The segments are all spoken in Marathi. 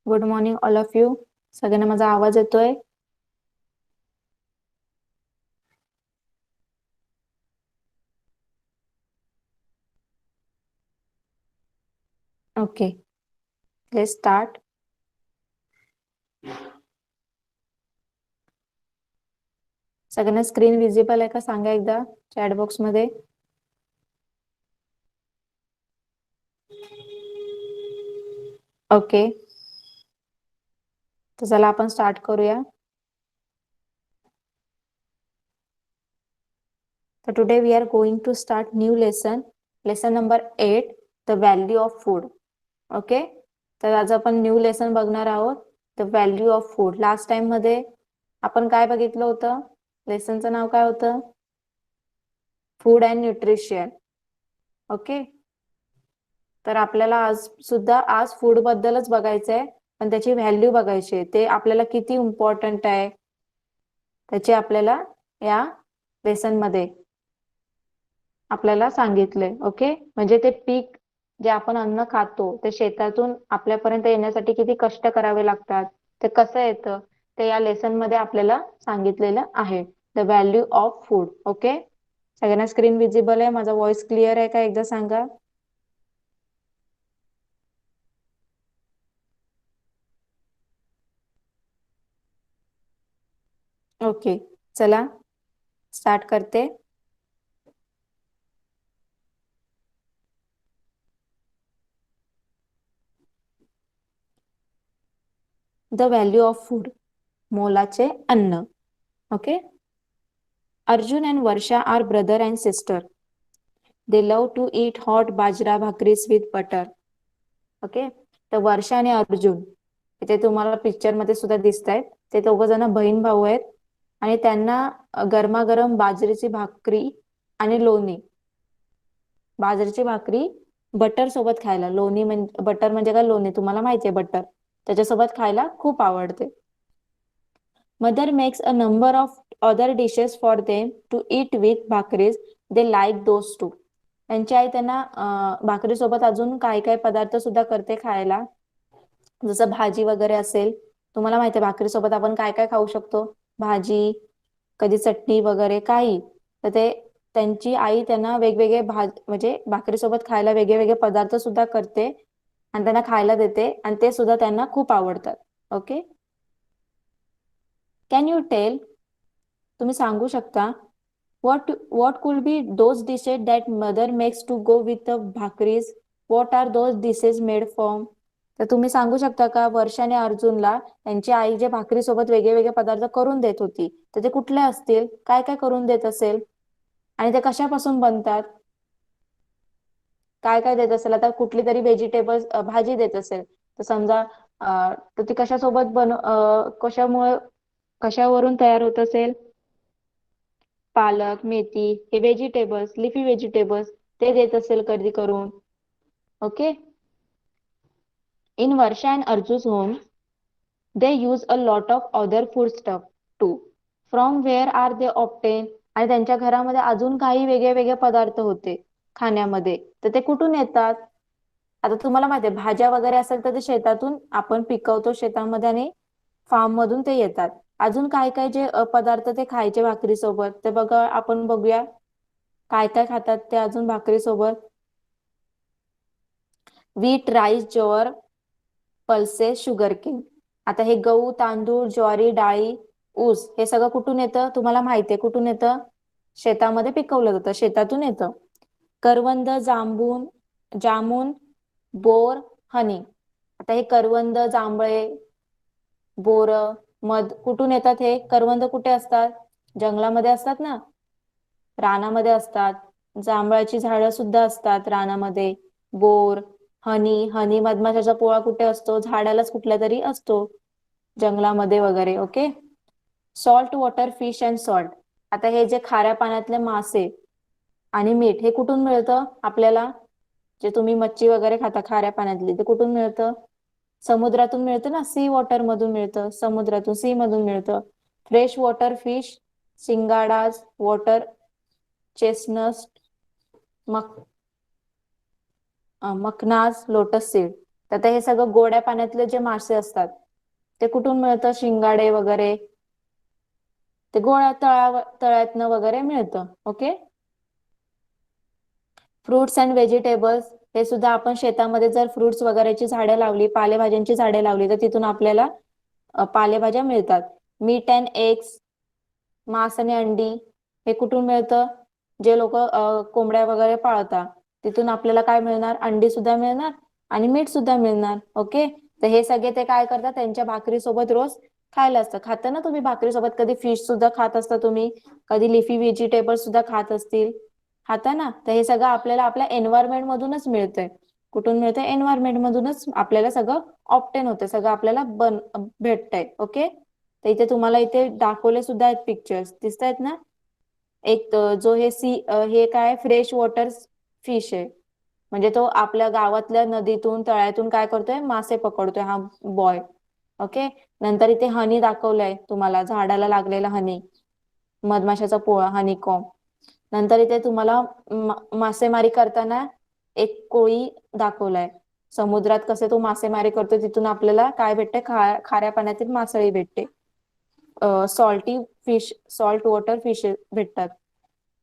Good morning all of you. सगळ्यांना माझा आवाज येतोय? Okay, let's start. सगळ्यांना स्क्रीन विजिबल आहे का सांगा एकदा चॅट बॉक्स मध्ये. ओके, तर चला आपण स्टार्ट करूया. तर today we are going to start new lesson number 8, the value of food. Okay, तर आज आपण न्यू लेसन बघणार आहोत, the value of food. Last time मध्ये आपण काय बघितलं होतं? लेसनचं नाव काय होतं? Food and nutrition. ओके, तर आपल्याला आज फूड बद्दलच बघायचंय, पण त्याची व्हॅल्यू बघायची आहे, ते आपल्याला किती इम्पॉर्टंट आहे त्याची आपल्याला या लेसन मध्ये आपल्याला सांगितलंय. ओके, म्हणजे ते पीक जे आपण अन्न खातो ते शेतातून आपल्यापर्यंत येण्यासाठी किती कष्ट करावे लागतात, ते कसं येतं ते या लेसन मध्ये आपल्याला सांगितलेलं आहे. The value of food. Okay, सगळ्यांना स्क्रीन विजिबल आहे? माझा व्हॉइस क्लिअर आहे का एकदा सांगा. ओके, चला स्टार्ट करते. द व्हॅल्यू ऑफ फूड, मोलाचे अन्न. Okay, Arjun and Varsha are brother and sister. They love to eat hot bajra bhakris with butter. Okay, तर वर्षा आणि अर्जुन इथे तुम्हाला पिक्चर मध्ये सुद्धा दिसत आहेत. ते दोघ जण बहीण भाऊ आहेत आणि त्यांना गरमागरम बाजरीची भाकरी आणि लोणी, बाजरीची भाकरी बटर सोबत खायला, लोणी म्हणजे बटर म्हणजे काय, लोणी तुम्हाला माहितीये बटर, त्याच्यासोबत खायला खूप आवडते. Mother makes a number of other dishes for them to eat with bhakris, they like those too. त्यांची आई त्यांना भाकरी सोबत अजून काय काय पदार्थ सुद्धा करते खायला, जसं भाजी वगैरे असेल. तुम्हाला माहिती आहे भाकरी सोबत आपण काय काय खाऊ शकतो, भाजी, कधी चटणी वगैरे काही. तर ते त्यांची आई त्यांना वेगवेगळे म्हणजे भाकरी सोबत खायला वेगळे वेगळे पदार्थ सुद्धा करते आणि त्यांना खायला देते आणि ते सुद्धा त्यांना खूप आवडतात. ओके, कॅन यू टेल, तुम्ही सांगू शकता, what could be those dishes that mother makes to go with the bhakris? What are those dishes made from? तर तुम्ही सांगू शकता का, वर्षा आणि अर्जुनला त्यांची आई जे भाकरी सोबत वेगळे वेगळे पदार्थ करून देत होती तर ते कुठले असतील, काय काय करून देत असेल आणि ते कशापासून बनतात, काय काय देत असेल. आता कुठली तरी व्हेजिटेबल्स भाजी देत असेल तर समजा तर ती कशासोबत कशामुळे, कशावरून तयार होत असेल, पालक, मेथी, हे व्हेजिटेबल्स, लिफी व्हेजिटेबल्स ते देत असेल कधी करून. Okay, in Varsha and Arjun's home they use a lot of other food stuff too. From where are they obtain, आणि त्यांच्या घरामध्ये अजून काही वेगळे वेगळे पदार्थ होते खाण्यामध्ये, तर ते कुठून येतात. आता तुम्हाला माहिती आहे भाज्या वगैरे असेल तर ते शेतातून आपण पिकवतो शेतामध्ये आणि फार्म मधून ते येतात. अजून काय काय जे पदार्थ ते खायचे भाकरी सोबत ते बघा, आपण बघूया काय काय खातात ते अजून भाकरी सोबत. व्हीट, राईस, ज्वार, पल्सेस, शुगर केन. आता हे गहू, तांदूळ, ज्वारी, डाळी, ऊस हे सगळं कुठून येतं तुम्हाला माहितीये, कुठून येतं, शेतामध्ये पिकवलं जातं, शेतातून येतं. करवंद, जामून, बोर, हनी. आता हे करवंद, जांभळे, बोर, मध कुठून येतात, हे करवंद कुठे असतात, जंगलामध्ये असतात ना, रानामध्ये असतात. जांभळाची झाडं सुद्धा असतात रानामध्ये. बोर, हनी मधमाशाचा पोळा कुठे असतो, झाडालाच कुठल्या तरी असतो, जंगलामध्ये वगैरे. Okay, salt water fish and salt. आता हे जे खाऱ्या पाण्यातले मासे आणि मीठ हे कुठून मिळतं आपल्याला, जे तुम्ही मच्छी वगैरे खाता खाऱ्या पाण्यातली ते कुठून मिळतं, समुद्रातून मिळतं ना, सी वॉटर मधून मिळतं, समुद्रातून, सी मधून मिळतं. Fresh water fish, singhadas, water chestnut, मक मकनाज, लोटस सीड. तर ते हे सगळं गोड्या पाण्यातले जे मासे असतात ते कुठून मिळतं, शिंगाडे वगैरे ते गोड्या तळ्यातनं वगैरे मिळतं. ओके. फ्रुट्स अँड व्हेजिटेबल्स, हे सुद्धा आपण शेतामध्ये जर फ्रुट्स वगैरेची झाडं लावली, पालेभाज्यांची झाडे लावली, तर तिथून आपल्याला पालेभाज्या मिळतात. मीट अँड एग्स, मांस आणि अंडी, हे कुठून मिळतं, जे लोक कोंबड्या वगैरे पाळतात तिथून आपल्याला काय मिळणार, अंडी सुद्धा मिळणार आणि मीठ सुद्धा मिळणार. ओके. तर हे सगळे ते काय करतात, त्यांच्या भाकरी सोबत रोज खायला असतं. खाता ना तुम्ही भाकरी सोबत, कधी फिश सुद्धा खात असता तुम्ही, कधी लिफी व्हेजिटेबल सुद्धा खात असतील, खाता ना. तर हे सगळं आपल्याला आपल्या एन्व्हायरमेंट मधूनच मिळतंय. कुठून मिळतंय, एन्व्हायरमेंट मधूनच आपल्याला सगळं ऑप्टेन होतं, सगळं आपल्याला भेटतंय. ओके. तर इथे तुम्हाला इथे दाखवले सुद्धा आहेत पिक्चर्स, दिसत आहेत ना. एक जो हे हे काय फ्रेश वॉटर फिश आहे, म्हणजे तो आपल्या गावातल्या नदीतून तळ्यातून काय करतोय, मासे पकडतोय हा बॉय. ओके. नंतर इथे हनी दाखवलंय तुम्हाला, झाडाला लागलेला हनी, मधमाशाचा पोळा, हनीकॉम. नंतर इथे तुम्हाला मासेमारी करताना एक कोळी दाखवलाय, समुद्रात कसे तो मासेमारी करतो, तिथून आपल्याला काय भेटते, खाऱ्या पाण्यातील मासळी भेटते, salty fish, salt water fish भेटतात.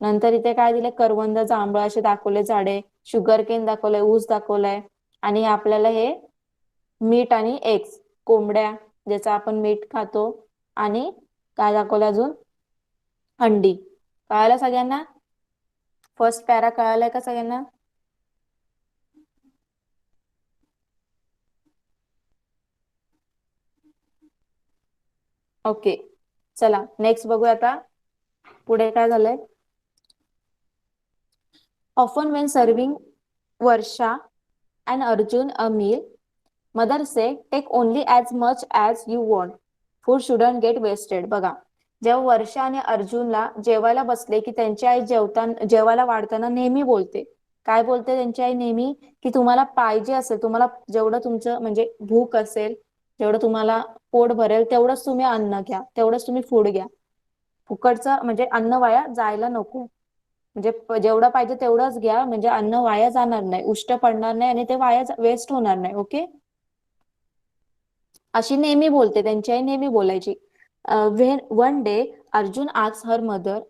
नंतर इथे काय दिले, करवंद, जांभळ असे दाखवले झाडे, शुगर केन दाखवलंय, ऊस दाखवलाय. आणि आपल्याला हे मीठ आणि एग्स, कोंबड्या ज्याचं आपण मीठ खातो, आणि काय दाखवलं अजून, अंडी. कळालं सगळ्यांना, फर्स्ट पॅरा कळालाय का सगळ्यांना? ओके. चला नेक्स्ट बघूया आता पुढे काय झालंय. Often when serving Varsha and Arjun a meal, mother says take only as much as you want, food shouldn't get wasted. बघा, जेव्हा वर्षा आणि अर्जुनला जेवायला बसले की त्यांची आई जेवायला वाढताना नेहमी बोलते, काय बोलते त्यांची आई नेहमी, की तुम्हाला पाहिजे असेल, तुम्हाला जेवढं तुमचं म्हणजे भूक असेल, जेवढं तुम्हाला पोट भरेल तेवढंच तुम्ही अन्न घ्या, तेवढंच तुम्ही फूड घ्या. फुकटचं म्हणजे अन्न वाया जायला नको, म्हणजे जेवढं पाहिजे तेवढंच घ्या, म्हणजे अन्न वाया जाणार नाही, उष्ट पडणार नाही, आणि ते वाया वेस्ट होणार नाही. ओके. अशी नेहमी बोलते, त्यांची आई नेहमी बोलायची. when one day Arjun asks her mother,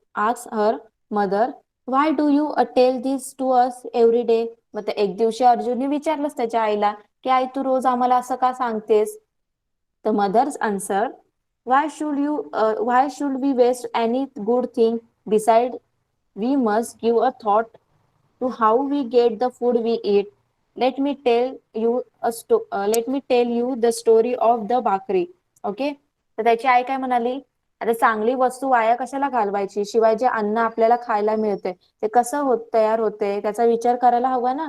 why do you tell this to us every day? मग एक दिवशी अर्जुनने विचारलंच त्याच्या आईला, की आई तू रोज आम्हाला असं का सांगतेस? The mother's answer, why should we waste any good thing? Beside, we must give a thought to how we get the food we eat. Let me tell you the story of the भाकरी. ओके. तर त्याची आई काय म्हणाली, आता चांगली वस्तू वाया कशाला घालवायची, शिवाय जे अन्न आपल्याला खायला मिळते ते कसं तयार होते त्याचा विचार करायला हवा ना.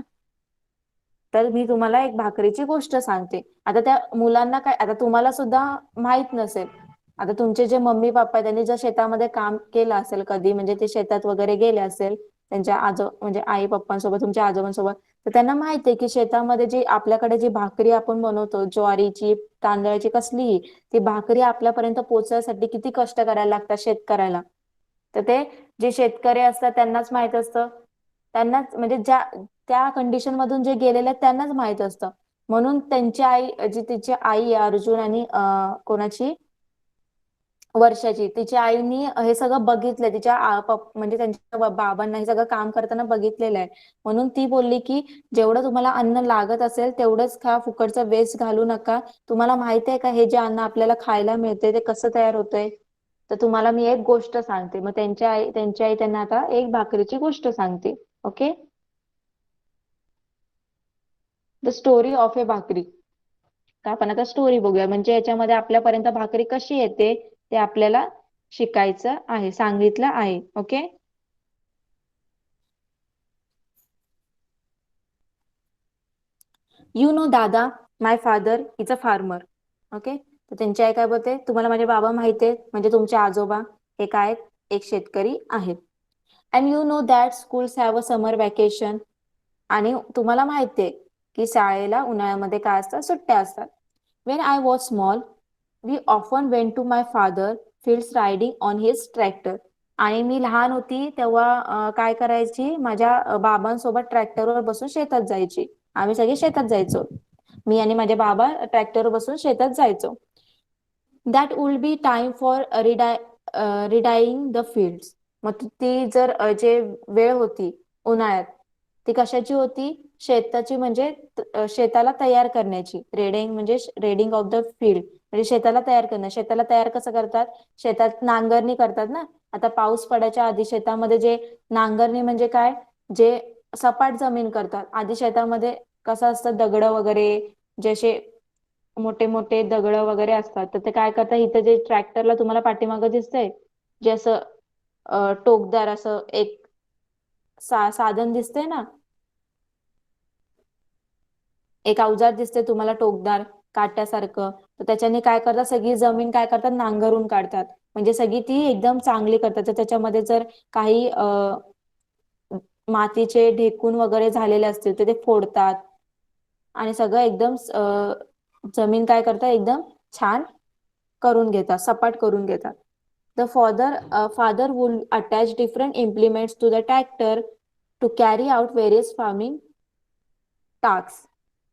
तर मी तुम्हाला एक भाकरीची गोष्ट सांगते. आता त्या मुलांना काय, आता तुम्हाला सुद्धा माहित नसेल, आता तुमचे जे मम्मी पप्पा त्यांनी जर शेतामध्ये काम केलं असेल कधी, म्हणजे ते शेतात वगैरे गेले असेल त्यांच्या म्हणजे आई पप्पांसोबत, तुमच्या आजोबांसोबत, तर त्यांना माहिती आहे की शेतामध्ये जी आपल्याकडे जी भाकरी आपण बनवतो, ज्वारीची, तांदळाची, कसलीही, ती भाकरी आपल्यापर्यंत पोहोचण्यासाठी किती कष्ट करायला लागतात शेतकऱ्याला. तर ते जे शेतकरी असतात त्यांनाच माहित असतं, त्यांनाच म्हणजे ज्या त्या कंडिशन मधून जे गेलेले आहेत त्यांनाच माहित असतं. म्हणून त्यांची आई, जी तिची आई आहे अर्जुन आणि कोणाची, वर्षाची, तिच्या आईनी हे सगळं बघितलंय, तिच्या म्हणजे त्यांच्या बाबांना हे सगळं काम करताना बघितलेलं आहे. म्हणून ती बोलली की जेवढं तुम्हाला अन्न लागत असेल तेवढंच खा, फुकटचं वेस्ट घालू नका. तुम्हाला माहिती आहे का हे जे अन्न आपल्याला खायला मिळते ते कसं तयार होतंय? तर तुम्हाला मी एक गोष्ट सांगते. मग त्यांची आई त्यांना आता एक भाकरीची गोष्ट सांगते. ओके. द स्टोरी ऑफ ए भाकरी. तर आपण आता स्टोरी बघूया, म्हणजे याच्यामध्ये आपल्यापर्यंत भाकरी कशी येते ते आपल्याला शिकायचं आहे, सांगितलं आहे. ओके. यू नो दादा, my father is a farmer. Okay. तर त्यांची आई काय बोलते, तुम्हाला माझे बाबा माहिती आहेत, म्हणजे तुमचे आजोबा हे काय आहेत, एक शेतकरी आहेत. And you know that schools have a summer vacation, आणि तुम्हाला माहिती आहे की शाळेला उन्हाळ्यामध्ये काय असतात, सुट्ट्या असतात. When I was small, we often went to my father fields riding on his tractor. आणि मी लहान होती तेव्हा काय करायची, माझ्या बाबांसोबत ट्रॅक्टरवर बसून शेतात जायची, आम्ही सगळे शेतात जायचो. मी आणि माझे बाबा ट्रॅक्टरवर बसून शेतात जायचो. That will be time for ridding the fields. मग ती जर जे वेळ होती उन्हाळ्यात, ती कशाची होती? शेताची, म्हणजे शेताला तयार करण्याची. रेडिंग म्हणजे रेडिंग ऑफ द फील्ड, म्हणजे शेताला तयार करणं. शेताला तयार कसं करतात? शेतात नांगरणी करतात ना. आता पाऊस पडायच्या आधी शेतामध्ये जे नांगरणी म्हणजे काय? जे सपाट जमीन करतात. आधी शेतामध्ये कसं असतं, दगड वगैरे, जसे मोठे मोठे दगड वगैरे असतात, तर ते काय करतात, इथं जे ट्रॅक्टरला तुम्हाला पाठीमागं दिसतंय, जे असं टोकदार असं एक साधन दिसतंय ना, एक अवजार दिसते तुम्हाला टोकदार काट्यासारखं, तर त्याच्याने काय करतात, सगळी जमीन काय करतात, नांगरून काढतात. म्हणजे सगळी ती एकदम चांगली करतात. तर त्याच्यामध्ये जर काही मातीचे ढेकूण वगैरे झालेले असतील तर ते फोडतात, आणि सगळं एकदम जमीन काय करतात, एकदम छान करून घेतात, सपाट करून घेतात. The father will attach different implements to the tractor to carry out various farming task.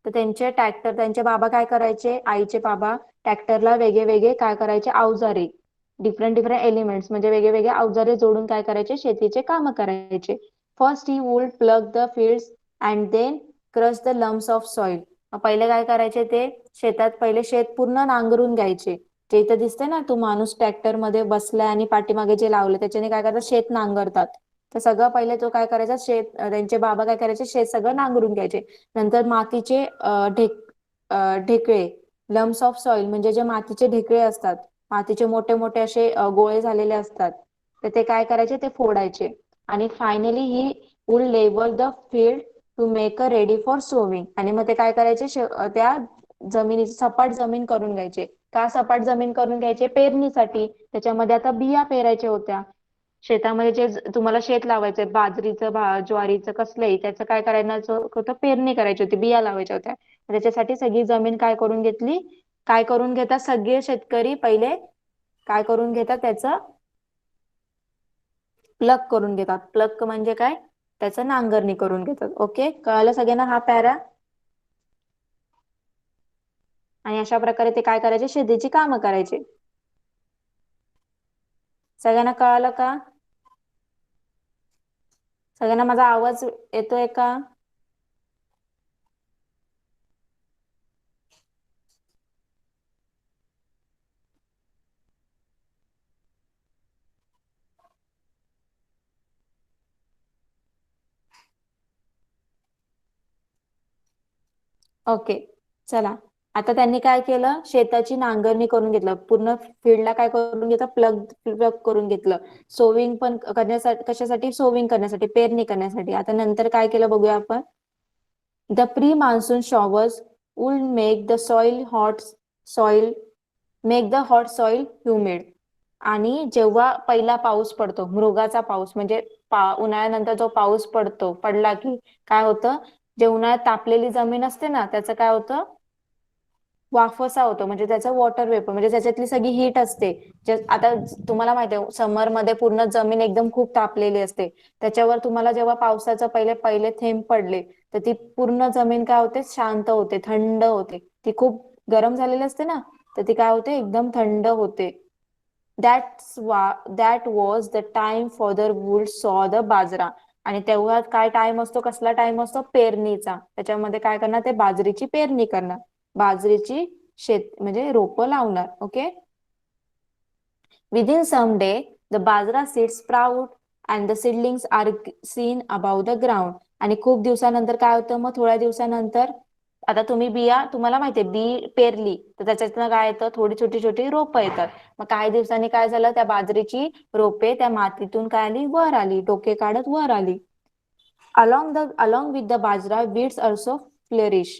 तर त्यांचे बाबा काय करायचे, आईचे बाबा ट्रॅक्टरला वेगळे वेगळे काय करायचे, अवजारे, डिफरंट डिफरंट एलिमेंट्स म्हणजे वेगळे वेगळे अवजारे जोडून काय करायचे, शेतीचे काम करायचे. First he would plough the fields and then crush the lumps of soil. पहिले काय करायचे, ते शेतात पहिले शेत पूर्ण नांगरून घ्यायचे. जे इथं दिसते ना, तो माणूस ट्रॅक्टर मध्ये बसलाय आणि पाठीमागे जे लावले त्याच्याने काय करतात, शेत नांगरतात. तर सगळं पहिले तो काय करायचा, त्यांचे बाबा काय करायचे, शेत सगळं नांगरून घ्यायचे. नंतर मातीचे ढेकळे, लम्स ऑफ सॉइल म्हणजे जे मातीचे ढेकळे असतात, मातीचे मोठे मोठे असे गोळे झालेले असतात, तर ते काय करायचे, ते फोडायचे. आणि finally he would level the field to make a ready for sowing. आणि मग ते काय करायचे, त्या जमिनीची सपाट जमीन करून घ्यायचे. का सपाट जमीन करून घ्यायचे? पेरणीसाठी. त्याच्यामध्ये आता बिया पेरायच्या होत्या. शेतामध्ये जे तुम्हाला शेत लावायचंय, बाजरीचं, ज्वारीचं, कसलंही, त्याचं काय करायचं होतं, पेरणी करायची होती, बिया लावायच्या होत्या. त्याच्यासाठी सगळी जमीन काय करून घेतली, काय करून घेतात सगळे शेतकरी, पहिले काय करून घेतात, त्याचं प्लग करून घेतात. प्लग म्हणजे काय? त्याचं नांगरणी करून घेतात. ओके, कळालं सगळ्यांना हा पॅरा? आणि अशा प्रकारे ते काय करायचे, शेतीची कामं करायचे. सगळ्यांना कळालं का? सगळ्यांना माझा आवाज येतोय का? ओके, चला. आता त्यांनी काय केलं, शेताची नांगरणी करून घेतलं, पूर्ण फील्डला काय करून घेतलं, प्लग प्लग करून घेतलं. सोविंग पण करण्यासाठी, कशासाठी? सोविंग करण्यासाठी, पेरणी करण्यासाठी. आता नंतर काय केलं बघूया आपण. The pre monsoon showers will make the soil hot soil make the hot soil humid. आणि जेव्हा पहिला पाऊस पडतो, मृगाचा पाऊस म्हणजे उन्हाळ्यानंतर जो पाऊस पडला की काय होतं, जे उन्हाळ्यात तापलेली जमीन असते ना, त्याचं काय होतं, वाफसा होतो, म्हणजे त्याचं वॉटर वेपर, म्हणजे त्याच्यातली सगळी हीट असते. आता तुम्हाला माहिती आहे, समर मध्ये पूर्ण जमीन एकदम खूप तापलेली असते. त्याच्यावर तुम्हाला जेव्हा पावसाचं पहिले पहिले थेंब पडले, तर ती पूर्ण जमीन काय होते, शांत होते, थंड होते. ती खूप गरम झालेली असते ना, तर ती काय होते, एकदम थंड होते. That was the time father would सॉ द बाजरा. आणि तेव्हा काय टाइम असतो, कसला टाइम असतो, पेरणीचा. त्याच्यामध्ये काय करणार, ते बाजरीची पेरणी करणार, बाजरीची शेत म्हणजे रोपं लावणार. Okay. Within some day the bajra seeds sprout and the seedlings are seen about the ground. आणि खूप दिवसानंतर काय होतं, मग थोड्या दिवसानंतर, आता तुम्ही बिया, तुम्हाला माहितीये, बी पेरली तर त्याच्यातनं काय येतं, थोडी छोटी छोटी रोपं येतात. मग काही दिवसांनी काय झालं, त्या बाजरीची रोपे त्या मातीतून काय आली, वर आली, डोके काढत वर आली. along with the bajra weeds also flourish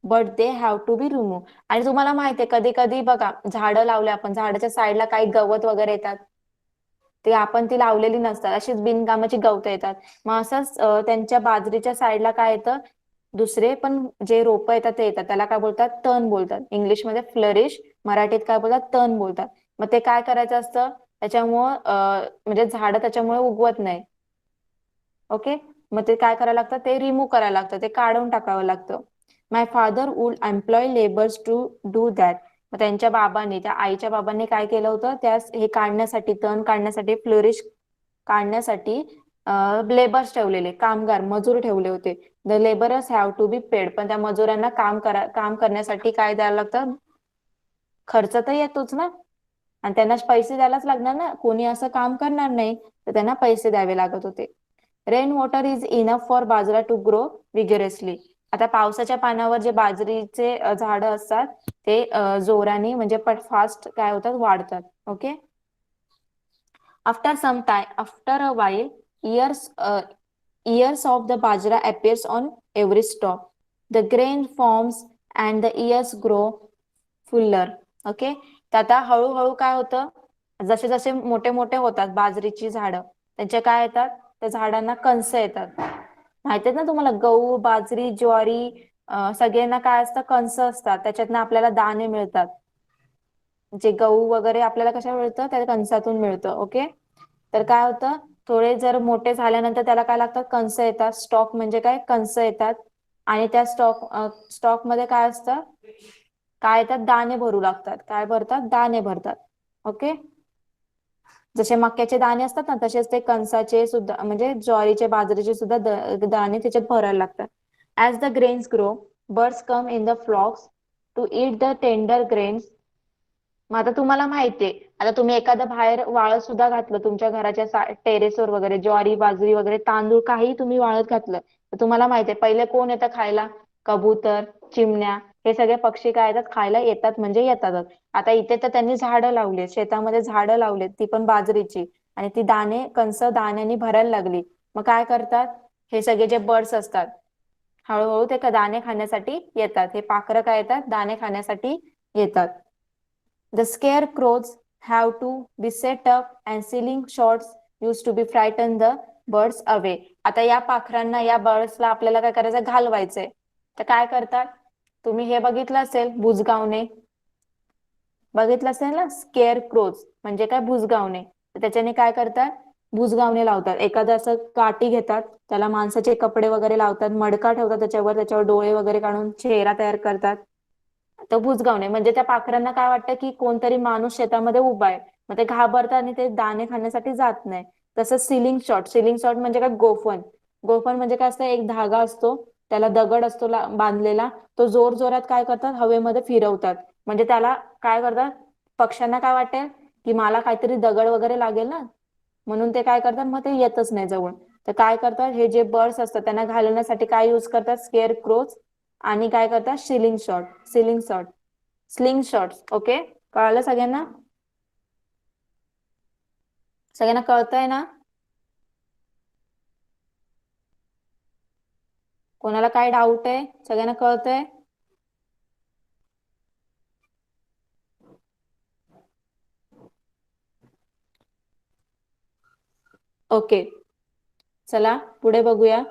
but they have to be removed. आणि तुम्हाला माहितीये, कधी कधी बघा, झाडं लावले आपण, झाडाच्या साईडला काही गवत वगैरे येतात, ते आपण ती लावलेली नसतात, अशीच बिनकामाची गवत येतात. मग असंच त्यांच्या बाजरीच्या साईडला काय येतं, दुसरे पण जे रोप येतात ते येतात, त्याला काय बोलतात, तण बोलतात. इंग्लिशमध्ये फ्लरिश, मराठीत काय बोलतात, तण बोलतात. मग ते काय करायचं असतं, त्याच्यामुळं म्हणजे झाड त्याच्यामुळे उगवत नाही. ओके. मग ते काय करायला लागतं, ते रिमूव्ह करायला लागतं, ते काढून टाकावं लागतं. My father would employ labours to do that. मग त्यांच्या बाबांनी, त्या आईच्या बाबांनी काय केलं होतं, त्या हे काढण्यासाठी, तण काढण्यासाठी, फ्लोरिश काढण्यासाठी लेबर्स ठेवलेले, कामगार मजूर ठेवले होते. The labourers have to be paid. पण त्या मजुरांना काम करण्यासाठी काय द्यायला लागतं, खर्च तर येतोच ना, आणि त्यांना पैसे द्यायलाच लागणार ना, कोणी असं काम करणार नाही, तर त्यांना पैसे द्यावे लागत होते. Rain water is enough for bajra to grow vigorously. आता पावसाच्या पाण्यावर जे बाजरीचे झाडं असतात ते जोराने म्हणजे फास्ट काय होतात, वाढतात. Okay. After a while, ears of the bajra appears on every stalk. The grain forms and the ears grow fuller. Okay. तर आता हळूहळू काय होतं, जसे जसे मोठे मोठे होतात बाजरीची झाडं, त्यांचे काय येतात, त्या झाडांना कंस येतात. माहिती आहेत ना तुम्हाला, गहू, बाजरी, ज्वारी, सगळ्यांना काय असतं, कंस असतात, त्याच्यातनं आपल्याला दाणे मिळतात. जे गहू वगैरे आपल्याला कशा मिळतं, त्या कंसातून मिळतं. ओके. तर काय होतं, थोडे जर मोठे झाल्यानंतर त्याला काय लागतात, कंस येतात. स्टॉक म्हणजे काय, कंस येतात. आणि त्या स्टॉक मध्ये काय असतं, काय येतात, दाणे भरू लागतात. काय भरतात, दाणे भरतात. ओके. जसे मक्याचे दाणे असतात ना, तसेच ते कंसाचे सुद्धा, म्हणजे ज्वारीचे, बाजरीचे सुद्धा दाणे त्याच्यात भरायला लागतात. As the grains grow, birds come in the flocks to eat the tender grains. मग आता तुम्हाला माहितीये, आता तुम्ही एखादं बाहेर वाळत सुद्धा घातलं तुमच्या घराच्या टेरेसवर वगैरे, ज्वारी, बाजरी वगैरे, तांदूळ, काही तुम्ही वाळत घातलं, तर तुम्हाला माहितीये पहिले कोण येतं खायला, कबूतर, चिमण्या, हे सगळे पक्षी काय येतात, खायला येतात म्हणजे येतातच. आता इथे तर त्यांनी झाडं लावली, शेतामध्ये झाडं लावलेत, ती पण बाजरीची, आणि ती दाणे, कंस दाण्याने भरायला लागली. मग काय करतात, हे सगळे जे बर्ड्स असतात, हळूहळू ते दाणे खाण्यासाठी येतात. हे पाखरं काय येतात, दाणे खाण्यासाठी येतात. The scarecrows have to be set up and ceiling shots used to be frighten the birds away. आता या पाखरांना, या बर्ड्सला आपल्याला काय करायचं, घालवायचंय. तर काय करतात, तुम्ही हे बघितलं असेल, बुजगावणे बघितलं असेल ना, स्केअर क्रोज म्हणजे काय, बुजगावणे. तर त्याच्याने काय करतात, बुजगावणे लावतात. एखादं असं काठी घेतात, त्याला माणसाचे कपडे वगैरे लावतात, मडका ठेवतात त्याच्यावर डोळे वगैरे काढून चेहरा तयार करतात. तर बुजगावणे म्हणजे त्या पाखरांना काय वाटतं की कोणतरी माणूस शेतामध्ये उभा आहे, मग ते घाबरतात आणि ते दाणे खाण्यासाठी जात नाही. तसं सिलिंग शॉट म्हणजे काय, गोफण. गोफण म्हणजे काय असतं, एक धागा असतो, त्याला दगड असतो बांधलेला, तो जोर जोरात काय करतात, हवेमध्ये फिरवतात. म्हणजे त्याला काय करतात, पक्ष्यांना काय वाटेल की मला काहीतरी दगड वगैरे लागेल ना, म्हणून ते काय करतात, मग ते येतच नाही जवळ. तर काय करतात, हे जे बर्ड्स असतात त्यांना घालवण्यासाठी काय यूज करतात, स्केअर क्रोच, आणि काय करतात, स्लिंग शॉट्स. ओके. कळालं सगळ्यांना, सगळ्यांना कळतंय ना, कोणाला काय डाऊट आहे, सगळ्यांना कळतंय. ओके. चला पुढे बघूया.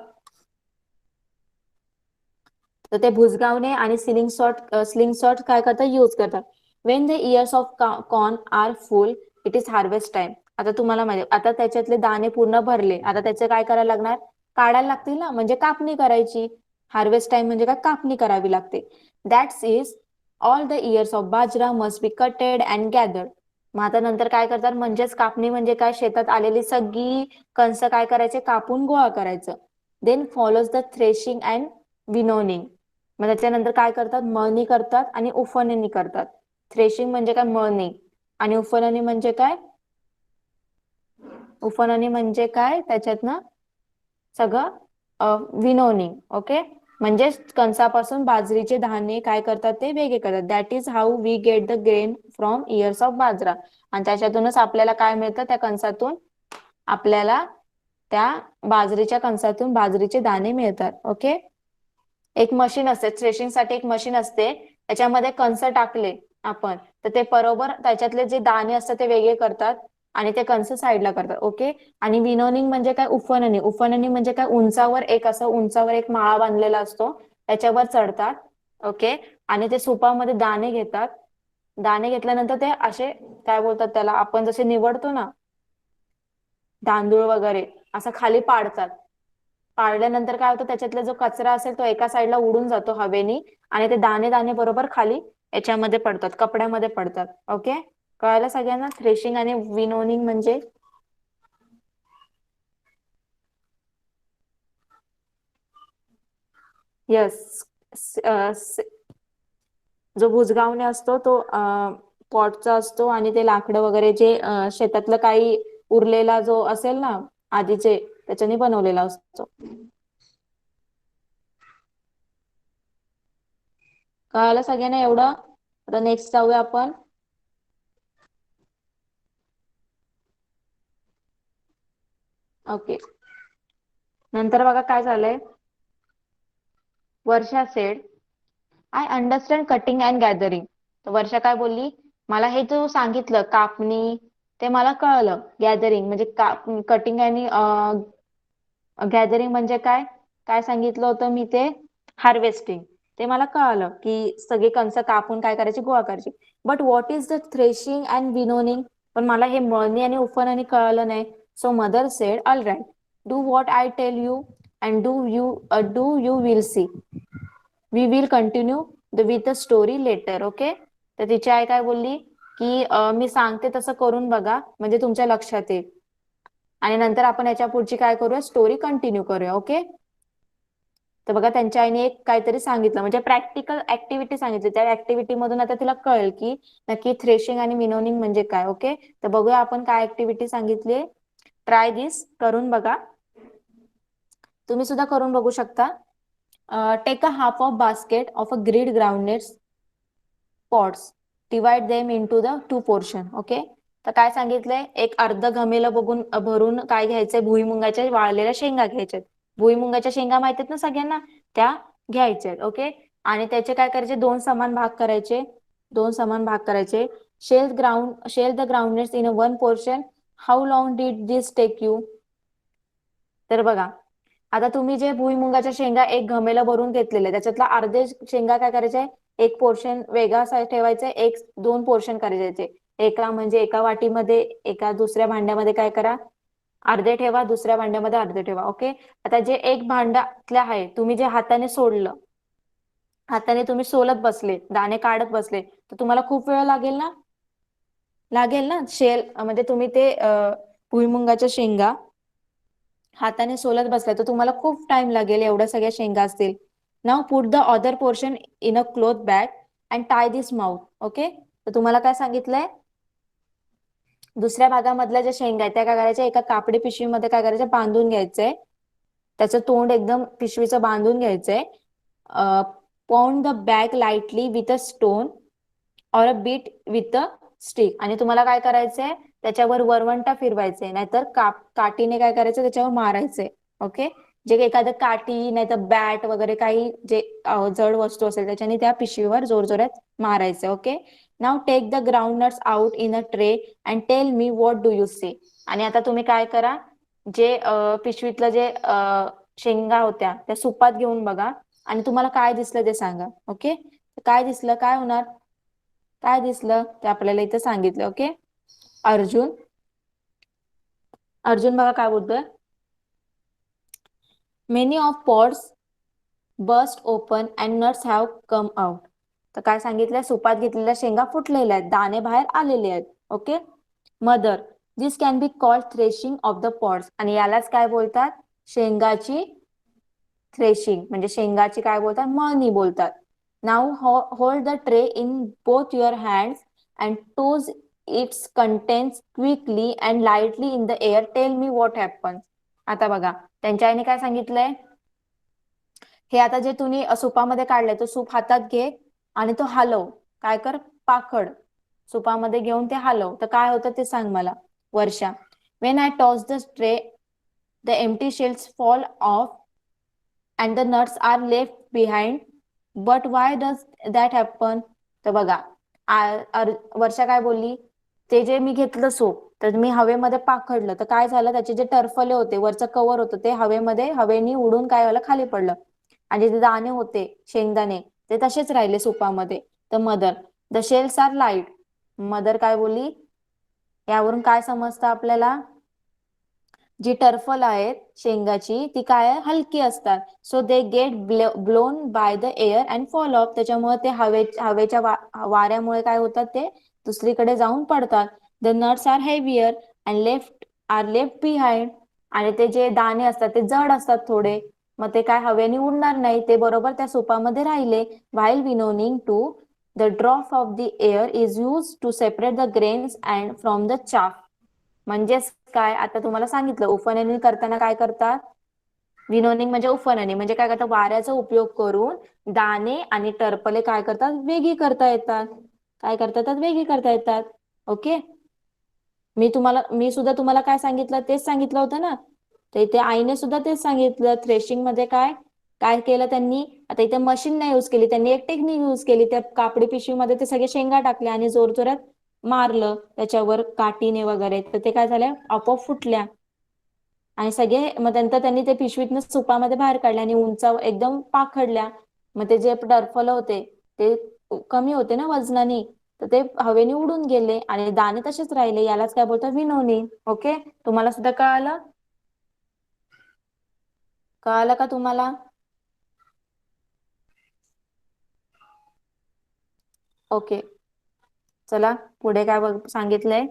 तर ते भुजगावणे आणि स्लिंग शॉट काय करतात, यूज करतात. When the ears of corn are full, it is harvest time. आता तुम्हाला माहिती, आता त्याच्यातले दाणे पूर्ण भरले, आता त्याचे काय करायला लागणार, काढायला लागतील ना, म्हणजे कापणी करायची. हार्वेस्ट टाइम म्हणजे काय, कापणी करावी लागते. That's is all the ears of bajra must be कटेड and gathered. मग आता नंतर काय करतात, म्हणजेच कापणी म्हणजे काय, शेतात आलेली सगळी कणस काय करायचे, कापून गोळा करायचं. Then follows the threshing and winnowing. मग त्याच्यानंतर काय करतात, मळणी करतात आणि उफणणी करतात. थ्रेशिंग म्हणजे काय, मळणी, आणि उफणणी म्हणजे काय, त्याच्यातनं सगळं विनोनिंग. ओके. म्हणजे कणसापासून बाजरीचे धान्य काय करतात, ते वेगळे करतात. That is how we get the grain from ears of bajra. आणि त्याच्यातूनच आपल्याला काय मिळतं, त्या कणसातून आपल्याला, त्या बाजरीच्या कणसातून बाजरीचे दाणे मिळतात. ओके. एक मशीन असते थ्रेशिंगसाठी, एक मशीन असते, त्याच्यामध्ये कंस टाकले आपण, तर ते बरोबर त्याच्यातले जे दाणे असतात ते वेगळे करतात, आणि ते कंस साईडला करतात. ओके. आणि विनोनिंग म्हणजे काय, उफणणी म्हणजे काय, उंचावर एक माळा बांधलेला असतो, त्याच्यावर चढतात. ओके. आणि ते सुपामध्ये दाणे घेतात, दाणे घेतल्यानंतर ते असे, काय बोलतात त्याला, आपण जसे निवडतो ना तांदूळ वगैरे, असं खाली पाडतात. पाडल्यानंतर काय होतं, त्याच्यातला जो कचरा असेल तो एका साईडला उडून जातो हवेनी, आणि ते दाणे दाणे बरोबर खाली याच्यामध्ये पडतात, कपड्यामध्ये पडतात. ओके, कळायला सगळ्यांना थ्रेशिंग आणि विनोनिंग म्हणजे? यस. जो बुजगावणे असतो तो पॉटचा असतो, आणि ते लाकडं वगैरे जे शेतातलं काही उरलेला जो असेल ना आधीचे, त्याच्याने बनवलेला असतो. कळालं सगळ्यांना एवढं? आता नेक्स्ट जाऊया आपण. ओके, नंतर बघा काय झालंय. Varsha said, I understand cutting and gathering. तर वर्षा काय बोलली, मला हे तू सांगितलं कापणी ते मला कळलं. गॅदरिंग म्हणजे कटिंग आणि गॅदरिंग म्हणजे काय, काय सांगितलं होतं मी ते, हार्वेस्टिंग. ते मला कळालं की सगळे कणसं कापून काय करायची, गोळा करायची. But what is the threshing and winnowing? पण मला हे मळणी आणि उफणणी कळालं नाही. So mother said, all right, do what I tell you and do you will see, we will continue with the story later. Okay, तर तिची आई काय बोलली की मी सांगते तसं करून बघा, म्हणजे तुमच्या लक्षात येईल, आणि नंतर आपण याच्या पुढची काय करूया, स्टोरी कंटिन्यू करूया. ओके, तर बघा त्यांच्या आईने एक काहीतरी सांगितलं, म्हणजे प्रॅक्टिकल ऍक्टिव्हिटी सांगितली. त्या ऍक्टिव्हिटी मधून आता तिला कळेल की नक्की थ्रेशिंग आणि विनोनिंग म्हणजे काय. ओके, तर बघूया आपण काय ऍक्टिव्हिटी सांगितली. ट्राय दिस, करून बघा, तुम्ही सुद्धा करून बघू शकता. Take a half of basket of a green groundnuts pots, divide them into the two portion. Okay, तर काय सांगितलंय, एक अर्ध घमेलं बघून भरून काय घ्यायचंय, भुईमुंगाच्या वाळलेल्या शेंगा घ्यायच्यात. भुईमुंगाच्या शेंगा माहित आहेत ना सगळ्यांना, त्या घ्यायच्यात. ओके, आणि त्याचे काय करायचे, दोन समान भाग करायचे. दोन समान भाग करायचे. Shell the groundnuts in a one portion, how long did this take you? तर बघा, आता तुम्ही जे भुईमुगाच्या शेंगा एक घमेला भरून घेतलेले, त्याच्यातला अर्धे शेंगा काय करायचे, एक पोर्शन वेगळा ठेवायचे, एक दोन पोर्शन करायचे. एका म्हणजे एका वाटीमध्ये, एका दुसऱ्या भांड्यामध्ये काय करा, अर्धे ठेवा, दुसऱ्या भांड्यामध्ये अर्धे ठेवा. ओके, आता जे एक भांड्यातलं आहे, तुम्ही जे हाताने सोडलं, हाताने तुम्ही सोलत बसले, दाणे काढत बसले, तर तुम्हाला खूप वेळ लागेल ना, लागेल ना. म्हणजे तुम्ही ते भुईमुंगाच्या शेंगा हाताने सोलत बसलाय, तर तुम्हाला खूप टाइम लागेल, एवढ्या सगळ्या शेंगा असतील. Now put the other portion in a cloth bag and tie this mouth. Okay, तर तुम्हाला काय सांगितलंय, दुसऱ्या भागामधल्या ज्या शेंगा आहेत त्या काय करायच्या, एका कापडी पिशवीमध्ये काय करायचं, बांधून घ्यायचंय. त्याचं तोंड एकदम पिशवीचं बांधून घ्यायचंय. Pound the bag lightly with a stone or a beat with a stick. आणि तुम्हाला काय करायचंय, त्याच्यावर वरवंटा फिरवायचे, नाहीतर काठीने काय करायचं, त्याच्यावर मारायचंय. ओके, जे एखादं काठी नाहीतर बॅट वगैरे काही जे जड वस्तू असेल त्याच्याने त्या पिशवीवर जोर जोरात मारायचं. Okay, now take the ground nuts out in a tray and tell me what do you see. आणि आता तुम्ही काय करा, जे पिशवीतलं जे शेंगा होत्या त्या सुपात घेऊन बघा, आणि तुम्हाला काय दिसलं ते सांगा. ओके, काय दिसलं, काय होणार, काय दिसलं ते आपल्याला इथं सांगितलं. ओके, अर्जुन, अर्जुन बघा काय बोलतोय, many of pods burst open and nuts have come out. तर काय सांगितलंय, सुपात घेतलेल्या शेंगा फुटलेल्या आहेत, दाणे बाहेर आलेले आहेत. Okay, mother, this can be called threshing of the pots. आणि यालाच काय बोलतात, शेंगाची थ्रेशिंग, म्हणजे शेंगाची काय बोलतात, मळणी बोलतात. Now hold the tray in both your hands and toss its contents quickly and lightly in the air, tell me what happens. आता बघा, त्यांच्या आईने काय सांगितलंय, हे आता जे तुम्ही सुपामध्ये काढलंय, तो सूप हातात घे आणि तो हलव, काय कर, पाखड सुपामध्ये घेऊन ते हलव, तर काय होतं ते सांग मला. Varsha, when I toss the tray the empty shells fall off and the nuts are left behind, but why does that happen? तर बघा, वर्षा काय बोलली, ते जे मी घेतलं सूप, तर मी हवेमध्ये पाखडलं, तर काय झालं, त्याचे जे टरफले होते, वरचं कवर होतं, ते हवेने उडून काय झालं, खाली पडलं, आणि जे दाणे होते शेंगदाणे ते तसेच राहिले सुपामध्ये. तर mother, the shells are light. Mother काय बोलली, यावरून काय समजतं आपल्याला, जी टर्फल आहेत शेंगाची ती काय आहे, हलकी असतात. So they get blown by the air and fall of. त्याच्यामुळे ते हवेच्या वाऱ्यामुळे काय होतात, ते दुसरीकडे जाऊन पडतात. The nuts are heavier and left behind. आणि ते जे दाणे असतात ते जड असतात थोडे, मग ते काय हवेने उडणार नाही, ते बरोबर त्या सुपामध्ये राहिले. While winnowing to the drop of the air is use to separate the grains and from the chaff. म्हणजेच काय, आता तुम्हाला सांगितलं उफणणी करताना काय करतात, विनोनिंग म्हणजे उफणणी म्हणजे काय करतात, वाऱ्याचा उपयोग करून दाणे आणि टरफले काय करतात, वेगळी करता येतात. काय करता येतात, वेगळी करता येतात. ओके. मी सुद्धा तुम्हाला काय सांगितलं, तेच सांगितलं होतं ना. तर इथे आईने सुद्धा तेच सांगितलं. थ्रेशिंग मध्ये काय काय केलं त्यांनी, आता इथे मशीन नाही यूज केली त्यांनी, एक टेक्निक यूज केली. त्या कापडी पिशवीमध्ये ते सगळे शेंगा टाकल्या आणि जोर जोरात मारलं त्याच्यावर काठीने वगैरे, तर ते काय झालं, आपोआप फुटल्या. आणि सगळे मग नंतर त्यांनी ते पिशवीतनं सुपामध्ये बाहेर काढल्या आणि उंचावर एकदम पाखडल्या. मग ते जे टरफल होते ते कमी होते ना वजनाने, तर ते हवेने उडून गेले आणि दाणे तसेच राहिले. यालाच काय बोलतात, विनोनी. ओके. तुम्हाला सुद्धा कळालं, कळालं का तुम्हाला? ओके. चला पुढे काय सांगितलंय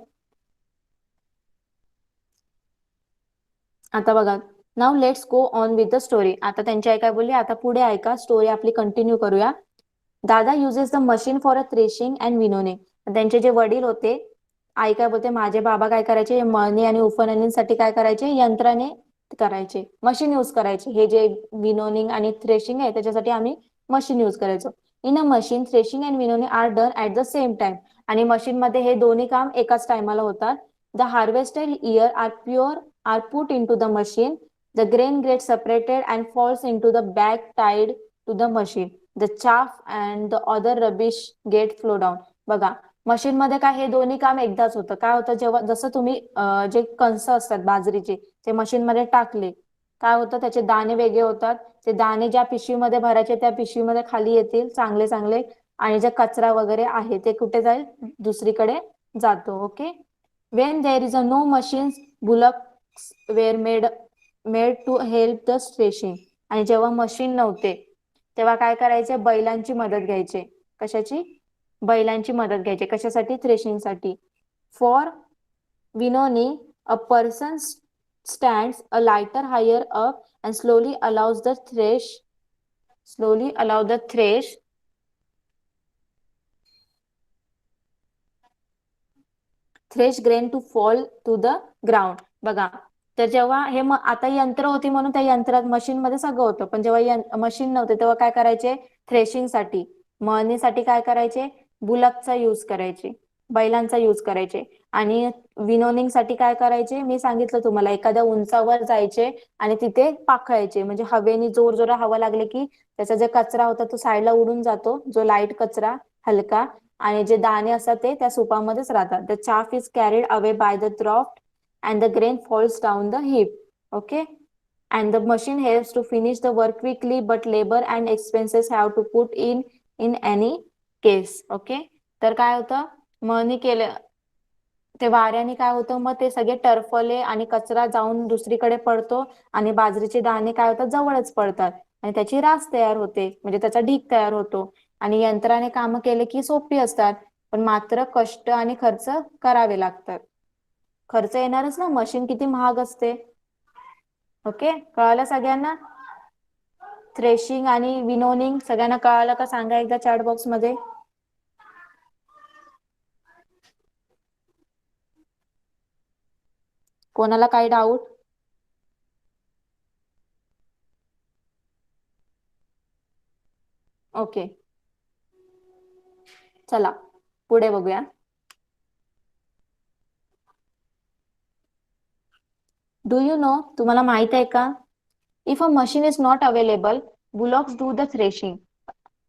आता बघा. Now let's go on with the story. आता त्यांची आई काय बोलली, आता पुढे ऐका, स्टोरी आपली कंटिन्यू करूया. Dada uses the machine for a threshing and winnowing. त्यांचे जे वडील होते, आई काय बोलते, माझे बाबा काय करायचे, मळणी आणि उफणणीसाठी काय करायचे, यंत्राने करायचे, मशीन यूज करायचे. हे जे विनोनिंग आणि थ्रेशिंग आहे त्याच्यासाठी आम्ही मशीन यूज करायचो. In a machine threshing and winnowing are done at the same time. आणि मशीन मध्ये हे दोन्ही काम एकाच टायमाला होतात. The harvested ear are pure are put into the machine. The grain gets separated and falls into the bag tied to the machine. The chaff and the other rubbish get flow down. बघा, मशीन मध्ये काय हे दोन्ही काम एकदाच होतं. काय होतं, जेव्हा जसं तुम्ही जे कणस असतात बाजरीचे ते मशीन मध्ये टाकले, काय होतं, त्याचे दाणे वेगळे होतात. ते दाणे ज्या पिशवीमध्ये भरायचे त्या पिशवीमध्ये खाली येतील चांगले चांगले, आणि जे कचरा वगैरे आहे ते कुठे जाईल, दुसरीकडे जातो. Okay. When there is a no machines, bullocks were made to help the threshing. आणि जेव्हा मशीन नव्हते तेव्हा काय करायचे, बैलांची मदत घ्यायचे. कशाची, बैलांची मदत घ्यायची. कशासाठी, थ्रेशिंगसाठी. For winnowing a person stands a lighter higher up and slowly allow the thresh thresh grain to fall to the ground. बघा, तर जेव्हा हे आता यंत्र होती म्हणून त्या यंत्रात मशीन मध्ये सगळं होतं, पण जेव्हा मशीन नव्हते तेव्हा काय करायचे, थ्रेशिंगसाठी मळणीसाठी काय करायचे, बुलकचा यूज करायचे, बैलांचा यूज करायचे. आणि विनोनिंग साठी काय करायचे, मी सांगितलं तुम्हाला, एखाद्या उंचावर जायचे आणि तिथे पाखळायचे. म्हणजे हवेने जोर जोरा हवा लागले की त्याचा जे कचरा होता तो साईडला उडून जातो, जो लाईट कचरा हलका, आणि जे दाणे असतात ते त्या सुपामध्येच राहतात. The chaff is carried away by the draught and the grain falls down the heap. Okay. And the machine helps to finish the work quickly, but labour and expenses have to put in in any case. Okay. तर काय होतं, मळणी केलं ते वाऱ्याने काय होतं, मग ते सगळे टरफले आणि कचरा जाऊन दुसरीकडे पडतो, आणि बाजरीचे दाणे काय होतात, जवळच पडतात, आणि त्याची रास तयार होते, म्हणजे त्याचा ढीग तयार होतो. आणि यंत्राने कामं केले की सोपी असतात, पण मात्र कष्ट आणि खर्च करावे लागतात. खर्च येणारच ना, मशीन किती महाग असते. ओके. कळालं सगळ्यांना, थ्रेशिंग आणि विनोनिंग सगळ्यांना कळालं का, सांगा एकदा चॅट बॉक्स मध्ये. कोणाला काही डाऊट? ओके. चला पुढे बघूया. डू यू नो, तुम्हाला माहित आहे का, if a machine is not available, bullocks do the threshing.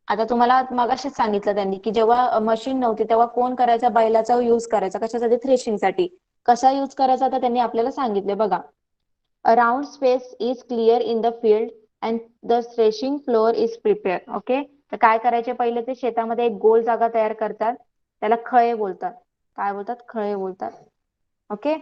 आता तुम्हाला मगाशीच सांगितलं त्यांनी की जेव्हा मशीन नव्हती तेव्हा कोण करायचा, बैलाचा यूज करायचा. कशासाठी, थ्रेशिंगसाठी. कसा यूज करायचा आता त्यांनी आपल्याला सांगितले बघा. A round space is clear in the field and the threshing floor is prepare. Okay. तर काय करायचे, पहिले ते शेतामध्ये एक गोल जागा तयार करतात, त्याला खळे बोलतात. काय बोलतात, खळे बोलतात. Okay.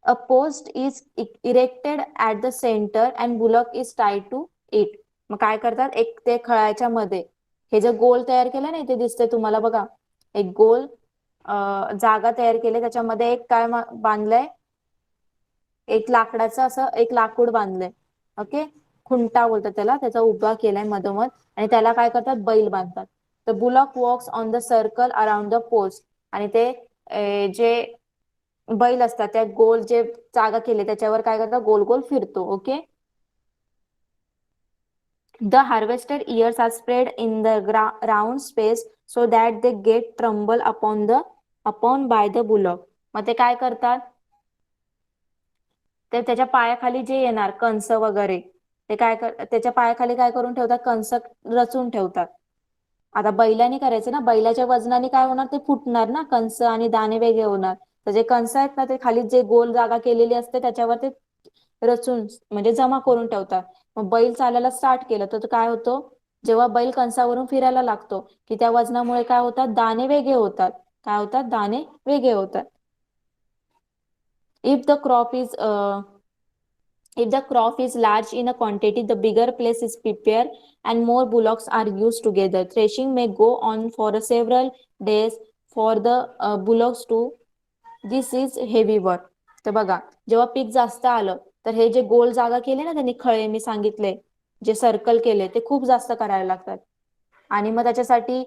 A post is erected at the centre and bullock is tied to it. मग काय करतात, एक ते खळाच्या मध्ये हे जे गोल तयार केलं ना, इथे दिसतंय तुम्हाला बघा, एक गोल जागा तयार केली, त्याच्यामध्ये एक काय बांधलंय, एक लाकडाचं असं एक लाकूड बांधलंय. ओके, खुंटा बोलतात त्याला, त्याचा उभा केलाय मधोमध, आणि त्याला काय करतात, बैल बांधतात. The bullock walks on the circle around the post. आणि ते जे बैल असतात त्या गोल जे जागा केले त्याच्यावर काय करतात, गोल गोल फिरतो. Okay, the harvested ears are spread in the round space so that they get trampled upon by the bullock. मग ते काय करतात, ते त्याच्या पायाखाली जे येणार कंस वगैरे, ते काय त्याच्या पायाखाली काय करून ठेवतात, कंस रचून ठेवतात. आता बैलाने करायचं ना, बैलाच्या वजनाने काय होणार, ते फुटणार ना कंस, आणि दाणे वेगळे होणार. तर जे कंस आहेत ना, ते खाली जे गोल जागा केलेली असते त्याच्यावर ते रचून म्हणजे जमा करून ठेवतात. मग बैल चालायला स्टार्ट केलं तर काय होतं, जेव्हा बैल कंसावरून फिरायला लागतो की त्या वजनामुळे काय होतात, दाणे वेगळे होतात. काय होतात, दाणे वेगळे होतात. If the crop is If the crop is large in a quantity, the bigger place is prepared and more bullocks are used together. Threshing may go on for several days for the bullocks to. This is heavy work. तर बघा, जेव्हा पीक जास्त आलं तर हे जे गोल जागा केले ना त्यांनी, खळे मी सांगितले, जे सर्कल केले ते खूप जास्त करायला लागतात. आणि मग त्याच्यासाठी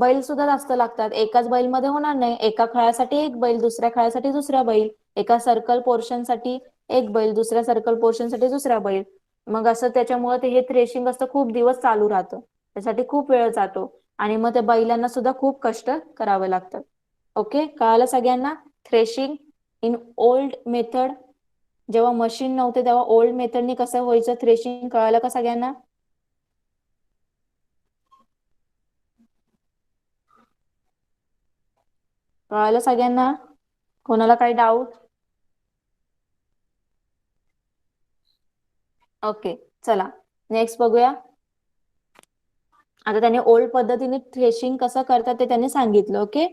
बैल सुद्धा जास्त लागतात. एकाच बैलमध्ये होणार नाही, एका खळ्यासाठी एक बैल, दुसऱ्या खळ्यासाठी दुसरा बैल, एका सर्कल पोर्शन साठी एक बैल, दुसऱ्या सर्कल पोर्शन साठी दुसरा बैल. मग असं त्याच्यामुळे ते हे थ्रेशिंग असतं खूप दिवस चालू राहतं, त्यासाठी खूप वेळ जातो, आणि मग त्या बैलांना सुद्धा खूप कष्ट करावे लागतात. ओके, कळालं सगळ्यांना. थ्रेशिंग इन ओल्ड मेथड, जेव्हा मशीन नव्हते तेव्हा ओल्ड मेथडनी कसं व्हायचं थ्रेशिंग, कळालं का सगळ्यांना. कळालं सगळ्यांना, कोणाला काही डाऊट. ओके, चला नेक्स्ट बघूया. आता त्याने ओल्ड पद्धतीने थ्रेशिंग कसं करतात ते त्यांनी सांगितलं. ओके,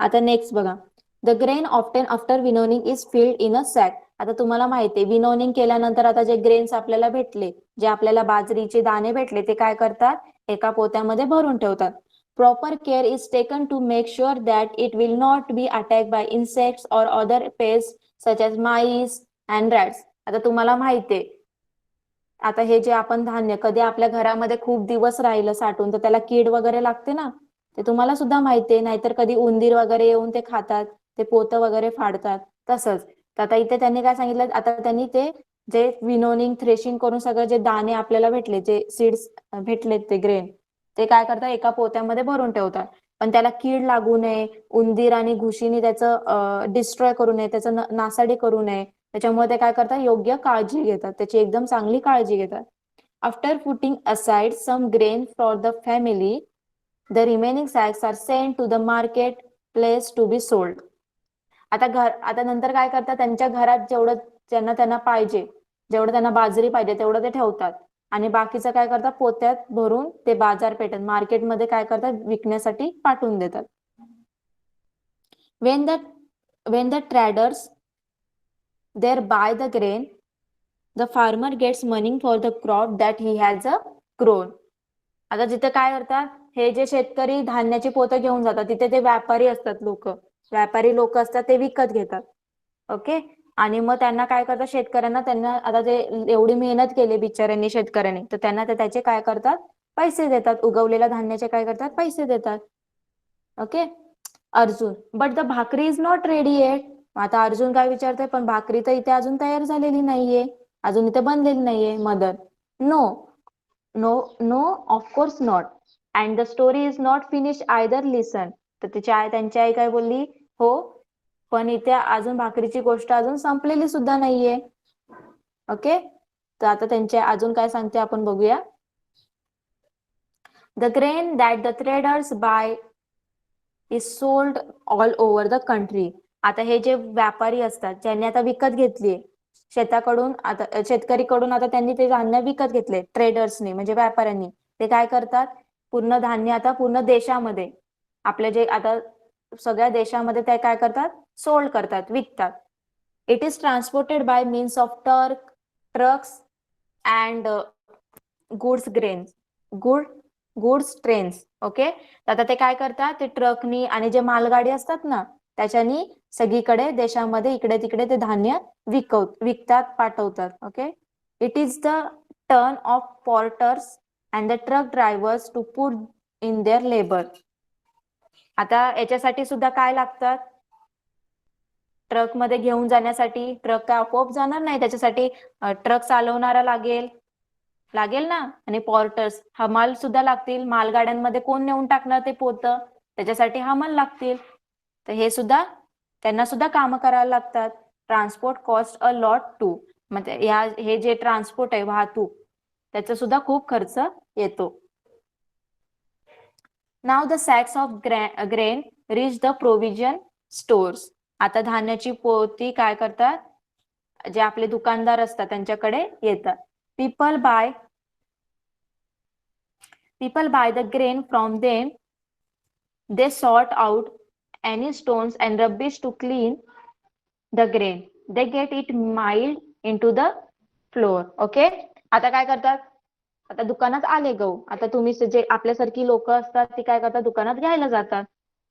आता नेक्स्ट बघा. The grain often after winnowing is filled in a sack. आता तुम्हाला माहिती आहे, विनोनिंग केल्यानंतर आता जे ग्रेन्स आपल्याला भेटले, जे आपल्याला बाजरीचे दाणे भेटले, ते काय करतात, एका पोत्यामध्ये भरून ठेवतात. Proper care is taken to make sure that it will not be attack by insects or other pest such as mice and rats. आता तुम्हाला माहिती आहे, आता हे जे आपण धान्य कधी आपल्या घरामध्ये खूप दिवस राहिलं साठून तर त्याला कीड वगैरे लागते ना, ते तुम्हाला सुद्धा माहितीये. नाहीतर कधी उंदीर वगैरे येऊन ते खातात, ते पोतं वगैरे फाडतात. तसंच तर आता इथे त्यांनी काय सांगितलं, आता त्यांनी ते जे विनोनिंग थ्रेशिंग करून सगळं जे दाणे आपल्याला भेटले, जे सीड्स भेटले, ते ग्रेन, ते काय करतात, एका पोत्यामध्ये भरून ठेवतात. पण त्याला कीड लागू नये, उंदीर आणि घुशीने त्याचं डिस्ट्रॉय करू नये, त्याचं नासाडी करू नये, त्याच्यामुळे ते काय करतात, योग्य काळजी घेतात, त्याची एकदम चांगली काळजी घेतात. After putting aside some grain for the family, the remaining sacks are sent to the market place to be sold. आता नंतर काय करतात, त्यांच्या घरात जेवढं ज्यांना त्यांना पाहिजे, जेवढं त्यांना बाजरी पाहिजे तेवढं ते ठेवतात, आणि बाकीचं काय करतात, पोत्यात भरून ते बाजारपेठेत मार्केटमध्ये काय करतात, विकण्यासाठी पाठवून देतात. when the when the traders there buy the grain, the farmer gets money for the crop that he has grown. आता जिथे काय करतात, हे जे शेतकरी धान्याची पोतं घेऊन जातात, तिथे ते व्यापारी असतात, व्यापारी लोक असतात, ते विकत घेतात. ओके, आणि मग त्यांना काय करतात, शेतकऱ्यांना, त्यांना आता ते एवढी मेहनत केली बिचाऱ्यांनी शेतकऱ्यांनी, तर त्यांना ते त्याचे काय करतात, पैसे देतात, उगवलेल्या धान्याचे काय करतात, पैसे देतात. ओके, अर्जुन, बट द भाकरी इज नॉट रेडी येट. आता अर्जुन काय विचारतोय, पण भाकरी तर इथे अजून तयार झालेली नाहीये, अजून इथे बनलेली नाहीये. Mother, no no no, of course not, and the story is not finish either, listen. तर त्यांची आई काय बोलली, हो, पण इथे अजून भाकरीची गोष्ट अजून संपलेली सुद्धा नाहीये. ओके, तर आता त्यांचे अजून काय सांगते आपण बघूया. The grain that the traders buy is sold all over the country. आता हे जे व्यापारी असतात, ज्यांनी आता विकत घेतलीये शेताकडून, आता शेतकरीकडून, आता त्यांनी ते धान्य विकत घेतले ट्रेडर्सनी, म्हणजे व्यापाऱ्यांनी, ते काय करतात, पूर्ण धान्य आता पूर्ण देशामध्ये, आपले जे आता सगळ्या देशामध्ये ते काय करतात, सोल्ड करतात, विकतात. It is transported by means of trucks and goods grains goods trains. Okay, आता ते काय करतात, ते ट्रकनी आणि जे मालगाडी असतात ना त्याच्यानी सगळीकडे देशामध्ये इकडे तिकडे ते धान्य विकतात, पाठवतात. Okay, it is the turn of porters and the truck drivers to put in their labour. आता याच्यासाठी सुद्धा काय लागतात, ट्रक मध्ये घेऊन जाण्यासाठी ट्रक काय आपोआप जाणार नाही, त्याच्यासाठी ट्रक चालवणारा लागेल ना, आणि पोर्टर्स हमाल सुद्धा लागतील. मालगाड्यांमध्ये कोण नेऊन टाकणार ते पोतं, त्याच्यासाठी हमाल लागतील. तर हे सुद्धा त्यांना सुद्धा काम करायला लागतात. Transport cost a lot too. म्हणजे हे जे ट्रान्सपोर्ट आहे, वाहतूक, त्याचा सुद्धा खूप खर्च येतो. Now the sacks of grain reach the provision stores. आता धान्याची पोती काय करतात, जे आपले दुकानदार असतात त्यांच्याकडे येतात. People buy the grain from them. They sort out any stones and rubbish to clean the grain. They get it milled into the floor. Okay, आता काय करतात, आता दुकानात आले गहू, आता तुम्ही जे आपल्यासारखी लोक असतात ती काय करतात, दुकानात घ्यायला जातात,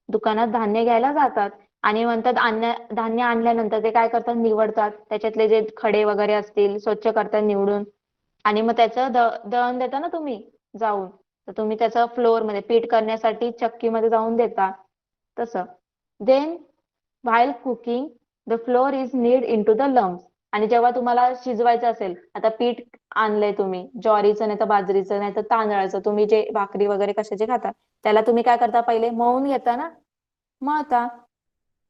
दुकानात धान्य घ्यायला जातात आणि म्हणतात धान्य आणल्यानंतर ते काय करतात, निवडतात, त्याच्यातले जे खडे वगैरे असतील स्वच्छ करतात निवडून, आणि मग त्याचं दळण देता ना तुम्ही जाऊन, तर तुम्ही त्याचं फ्लोअर मध्ये पीठ करण्यासाठी चक्कीमध्ये जाऊन देता तसं. Then while cooking the flour is knead in to the lumps. आणि जेव्हा तुम्हाला शिजवायचं असेल, आता पीठ आणलंय तुम्ही ज्वारीचं नाही तर बाजरीचं नाही तर तांदळाचं, तुम्ही जे भाकरी वगैरे कशाचे खाता, त्याला तुम्ही काय करता, पहिले मळून घेता ना, मळता.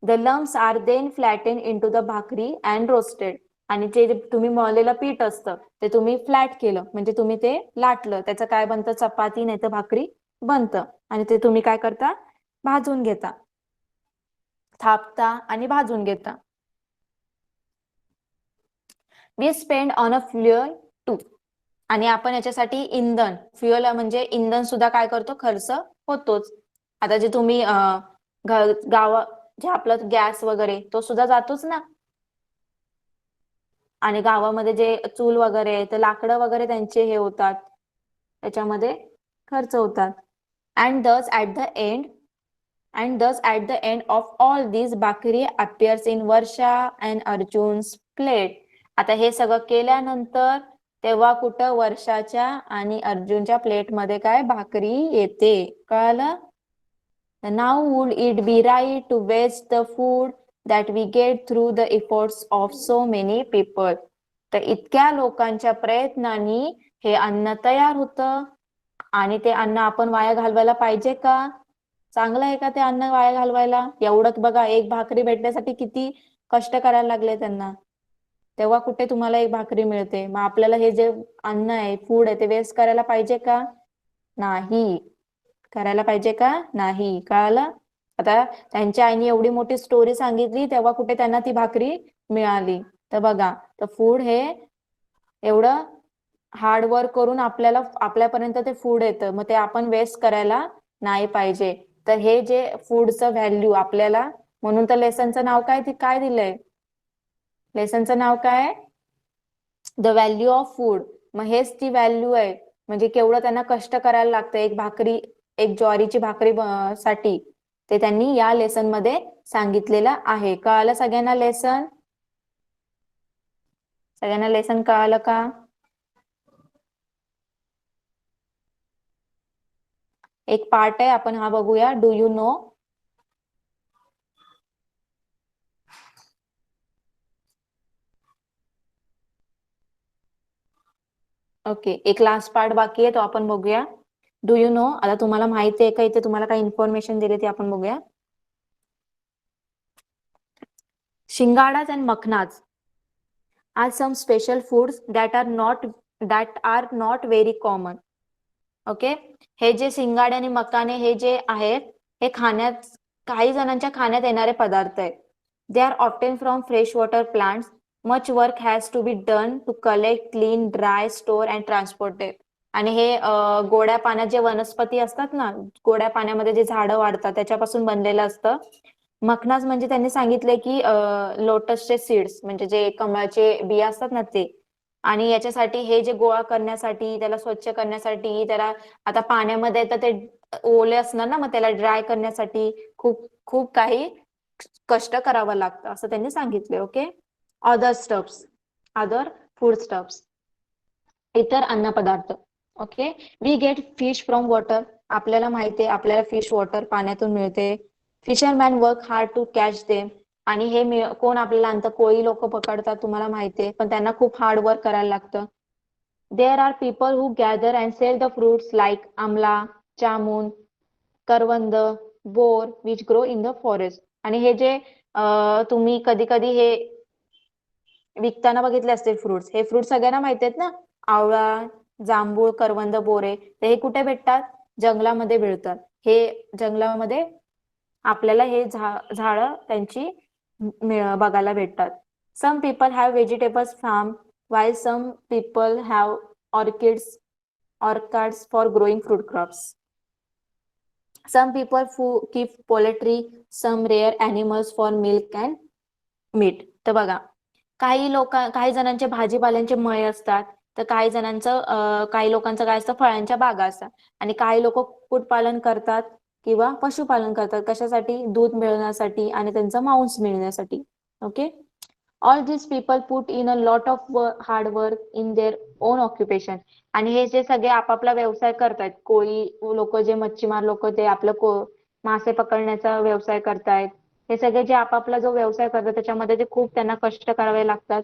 The lumps are then flatten in to the bhakri and roasted. आणि जे तुम्ही मळलेलं पीठ असतं ते तुम्ही फ्लॅट केलं, म्हणजे तुम्ही ते लाटलं, त्याचं काय बनतं, चपाती नाही तर भाकरी बनतं. आणि ते तुम्ही काय करता, भाजून घेता, थापता आणि भाजून घेता. We spend on a fuel too. आणि आपण याच्यासाठी इंधन, फ्युएल म्हणजे इंधन सुद्धा काय करतो, खर्च होतोच. आता जे तुम्ही गाव जे आपलं गॅस वगैरे तो सुद्धा जातोच ना, आणि गावामध्ये जे चूल वगैरे तर लाकडं वगैरे त्यांचे हे होतात, त्याच्यामध्ये खर्च होतात. And thus at the end of all this bhakri appears in Varsha and Arjun's plate. आता हे सगळं केल्यानंतर तेव्हा कुठं वर्षाच्या आणि अर्जुनच्या प्लेटमध्ये काय भाकरी येते, कळलं. Now would it be right to waste the food that we get through the efforts of so many people. तर इतक्या लोकांच्या प्रयत्नांनी हे अन्न तयार होतं, आणि ते अन्न आपण वाया घालवायला पाहिजे का, चांगलं आहे का ते अन्न वाया घालवायला. एवढं बघा, एक भाकरी भेटण्यासाठी किती कष्ट करायला लागले त्यांना, तेव्हा कुठे तुम्हाला एक भाकरी मिळते. मग आपल्याला हे जे अन्न आहे, फूड आहे, ते वेस्ट करायला पाहिजे का, नाही करायला पाहिजे का, नाही, कळालं. आता त्यांच्या आईने एवढी मोठी स्टोरी सांगितली, तेव्हा कुठे त्यांना ती भाकरी मिळाली. तर बघा, तर फूड हे एवढं हार्ड वर्क करून आपल्यापर्यंत ते फूड येतं, मग ते आपण वेस्ट करायला नाही पाहिजे. तर हे जे फूडचं व्हॅल्यू आपल्याला, म्हणून तर लेसनचं नाव काय दिलंय, लेसनचं नाव काय, द व्हॅल्यू ऑफ फूड. मग हेच ती व्हॅल्यू आहे, म्हणजे केवढं त्यांना कष्ट करायला लागतं एक ज्वारीची भाकरी साठी, ते त्यांनी या लेसन मध्ये सांगितलेलं आहे. कळालं सगळ्यांना लेसन, सगळ्यांना लेसन कळालं का. एक पार्ट आहे, आपण हा बघूया. Do you know. ओके, एक लास्ट पार्ट बाकी आहे, तो आपण बघूया. Do you know. आता तुम्हाला माहिती आहे का, इथे तुम्हाला काही इन्फॉर्मेशन दिली ती आपण बघूया. Shingadas and makhanas are some special foods that are not very common. Okay, हे जे शिंगाडे आणि मकाने हे जे आहेत, हे काही जणांच्या खाण्यात येणारे पदार्थ आहेत. They are obtain from fresh water plants. Much work has to be done to collect, clean, dry, store and transport it. आणि हे गोड्या पाण्यात जे वनस्पती असतात ना, गोड्या पाण्यामध्ये जे झाडं वाढतात त्याच्यापासून बनलेलं असतं. मखनाज म्हणजे त्यांनी सांगितले की लोटसचे सीड्स म्हणजे जे कमळाचे बिया असतात ना ते, आणि याच्यासाठी हे जे गोळा करण्यासाठी, त्याला स्वच्छ करण्यासाठी, त्याला आता पाण्यामध्ये तर ते ओले असणार ना, मग त्याला ड्राय करण्यासाठी खूप खूप काही कष्ट करावं लागतं असं त्यांनी सांगितले. Okay. Other stuffs, other food stuffs, इतर अन्न पदार्थ. Okay. We get fish from water, आपल्याला माहिती आहे आपल्याला फिश वॉटर पाण्यातून मिळते. Fisherman work hard to catch them, आणि हे कोण आपल्याला आणतं, कोळी लोक पकडतात तुम्हाला माहितीये, पण त्यांना खूप हार्ड वर्क करायला लागतं. There are people who gather and sell the fruits like amla, jamun, karvand, bor which grow in the forest. आणि हे जे तुम्ही कधी कधी हे विकताना बघितले असतील फ्रुट्स, हे फ्रुट सगळ्यांना माहिती आहेत ना, आवळा, जांभूळ, करवंद, बोरे, तर हे कुठे भेटतात? जंगलामध्ये मिळतात. हे जंगलामध्ये आपल्याला हे झाड त्यांची बघायला भेटतात. Some people have vegetables farm while some people have orchards for growing fruit crops. Some people keep poultry, some rare animals for milk and meat. तर बघा, काही जणांचे भाजीपाल्यांचे मळे असतात, तर काही लोकांचं काय असतं, फळांच्या बागा असतात, आणि काही लोक कुक्कुटपालन करतात किंवा पशुपालन करतात. कशासाठी? दूध मिळवण्यासाठी आणि त्यांचा मांस मिळण्यासाठी. Okay. All this people put in a lot of hard work in their own occupation. आणि हे जे सगळे आपापला व्यवसाय करतायत, कोळी लोक, जे मच्छीमार लोक, ते आपलं मासे पकडण्याचा व्यवसाय करतायत, हे सगळे जे आपापला जो व्यवसाय करतात त्याच्यामध्ये ते खूप त्यांना कष्ट करावे लागतात.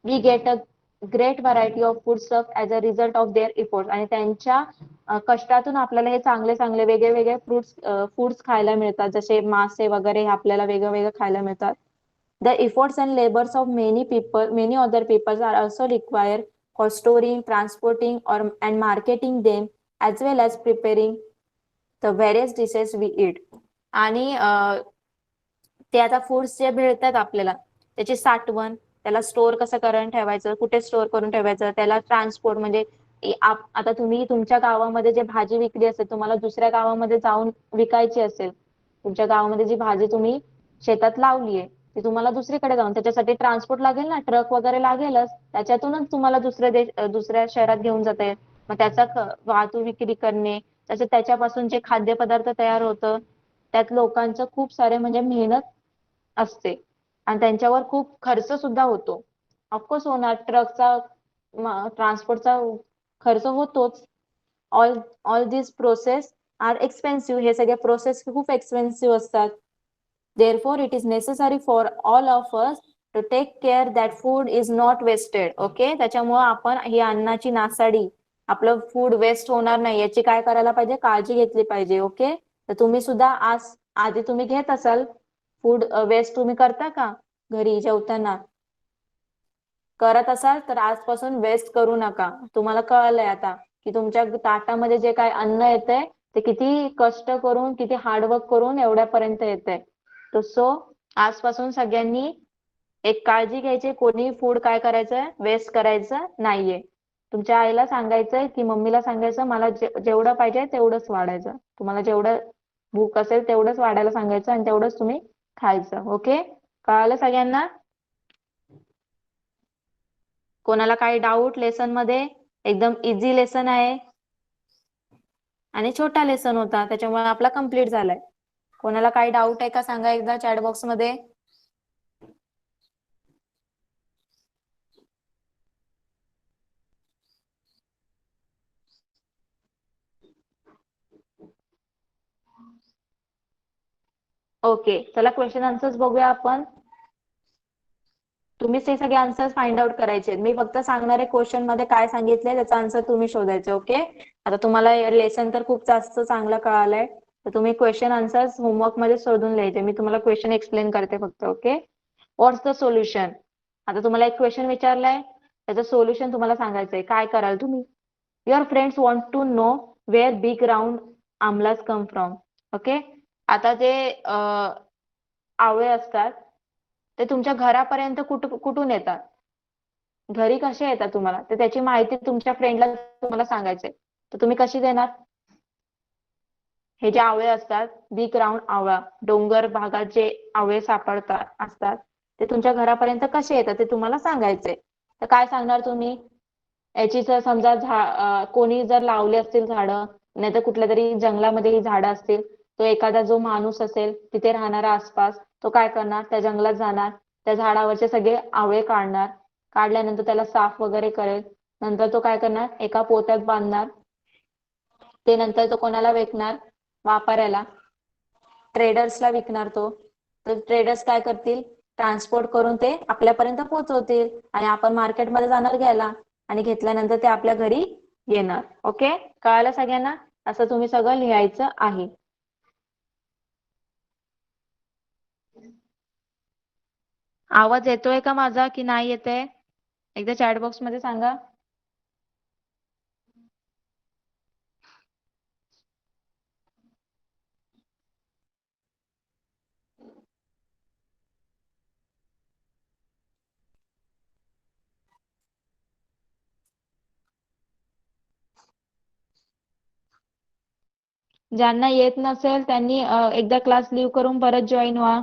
We get a great variety of food stuff as a result of their effort. आणि त्यांच्या कष्टातून आपल्याला हे चांगले चांगले वेगळे वेगळे फूड्स खायला मिळतात, जसे मासे वगैरे हे आपल्याला वेगळं वेगळं खायला मिळतात. The efforts and labors of many other people are also required for storing, transporting, and marketing them, as well as preparing the various dishes we eat. आणि ते आता फूड्स जे भेटतात आपल्याला, त्याची साठवण, त्याला स्टोअर कसं करून ठेवायचं, कुठे स्टोअर करून ठेवायचं, त्याला ट्रान्सपोर्ट म्हणजे आता तुम्ही तुमच्या गावामध्ये जे भाजी विकली असेल, तुम्हाला दुसऱ्या गावामध्ये जाऊन विकायची असेल, तुमच्या गावामध्ये जी भाजी तुम्ही शेतात लावलीये ती तुम्हाला दुसरीकडे जाऊन, त्याच्यासाठी ट्रान्सपोर्ट लागेल ना, ट्रक वगैरे लागेलच, त्याच्यातूनच तुम्हाला दुसऱ्या शहरात घेऊन जाता येईल. मग त्याचा वाहतूक विक्री करणे, त्याच्यापासून जे खाद्यपदार्थ तयार होतं, त्यात लोकांचं खूप सारे म्हणजे मेहनत असते, आणि त्यांच्यावर खूप खर्च सुद्धा होतो. ऑफकोर्स होणार, ट्रकचा, ट्रान्सपोर्टचा खर्च होतोच. ऑल ऑल दिस प्रोसेस आर एक्सपेन्सिव्ह, हे सगळे प्रोसेस खूप एक्सपेन्सिव्ह असतात. Therefore, it is necessary for all of us to take care that food is not wasted. Okay. त्याच्यामुळे आपण ही अन्नाची नासाडी, आपलं फूड वेस्ट होणार नाही याची काय करायला पाहिजे, काळजी घेतली पाहिजे. ओके. तर तुम्ही सुद्धा आधी तुम्ही घेत असाल फूड वेस्ट, तुम्ही करता का घरी जेवताना? करत असाल तर आजपासून वेस्ट करू नका. तुम्हाला कळलंय आता की तुमच्या ताटामध्ये जे काय अन्न येतंय ते किती कष्ट करून, किती हार्डवर्क करून एवढ्यापर्यंत येतंय. तर सो आजपासून सगळ्यांनी एक काळजी घ्यायची, कोणी फूड काय करायचंय, वेस्ट करायचं नाहीये. तुमच्या आईला सांगायचंय की मम्मीला सांगायचं, मला जेवढं पाहिजे तेवढंच वाढायचं, तुम्हाला जेवढं भूक असेल तेवढंच वाढायला सांगायचं, आणि तेवढंच तुम्ही खायचं. ओके. कळालं सगळ्यांना? कोणाला काही डाऊट लेसन मध्ये? एकदम इझी लेसन आहे आणि छोटा लेसन होता, त्याच्यामुळे आपला कम्प्लीट झालाय. कोणाला काही डाऊट आहे का सांगा एकदा चॅट बॉक्स मध्ये. ओके, चला क्वेश्चन आन्सर्स बघूया आपण. तुम्हीच ते सगळे आन्सर्स फाइंड आउट करायचे. मी फक्त सांगणार आहे क्वेश्चन मध्ये काय सांगितलंय, त्याचा आन्सर तुम्ही शोधायचे. ओके. आता तुम्हाला लेसन तर खूप जास्त चांगलं कळालंय, तर तुम्ही क्वेश्चन आन्सर्स होमवर्क मध्ये शोधून लिहायचे. मी तुम्हाला क्वेश्चन एक्सप्लेन करते फक्त. ओके. What's the solution? आता तुम्हाला एक क्वेश्चन विचारलाय, त्याचं सोल्युशन तुम्हाला सांगायचंय. काय कराल तुम्ही? Your friends want to know where big round amlas come from. Okay. आता जे आवळे असतात ते तुमच्या घरापर्यंत कुठून येतात, घरी कसे येतात तुम्हाला, तर त्याची माहिती तुमच्या फ्रेंडला तुम्हाला सांगायचंय, तर तुम्ही कशी देणार? हे जे आवळे असतात, बिग राऊंड आवळा, डोंगर भागात जे आवळे सापडतात असतात ते तुमच्या घरापर्यंत कसे येतात ते तुम्हाला सांगायचंय. तर काय सांगणार तुम्ही? याची जर समजा कोणी जर लावले असतील झाडं, नाहीतर कुठल्या तरी जंगलामध्ये ही झाडं असतील, तो एखादा जो माणूस असेल तिथे राहणारा आसपास, तो काय करणार, त्या जंगलात जाणार, त्या झाडावरचे सगळे आवळे काढणार, काढल्यानंतर त्याला साफ वगैरे करेल, नंतर तो काय करणार, एका पोत्यात बांधणार, ते नंतर तो कोणाला विकणार, व्यापाऱ्याला, ट्रेडर्सला विकणार तो. तर ट्रेडर्स काय करतील, ट्रान्सपोर्ट करून ते आपल्यापर्यंत पोहोचवतील आणि आपण मार्केटमध्ये जाणार घ्यायला आणि घेतल्यानंतर ते आपल्या घरी येणार. ओके, कळालं सगळ्यांना? असं तुम्ही सगळं लिहायचं आहे. आवाज येतोय का माझा की नाही येतोय? एकदा चॅट बॉक्स मध्ये सांगा. ज्यांना येत नसेल त्यांनी एकदा क्लास लिव्ह करून परत जॉईन व्हा.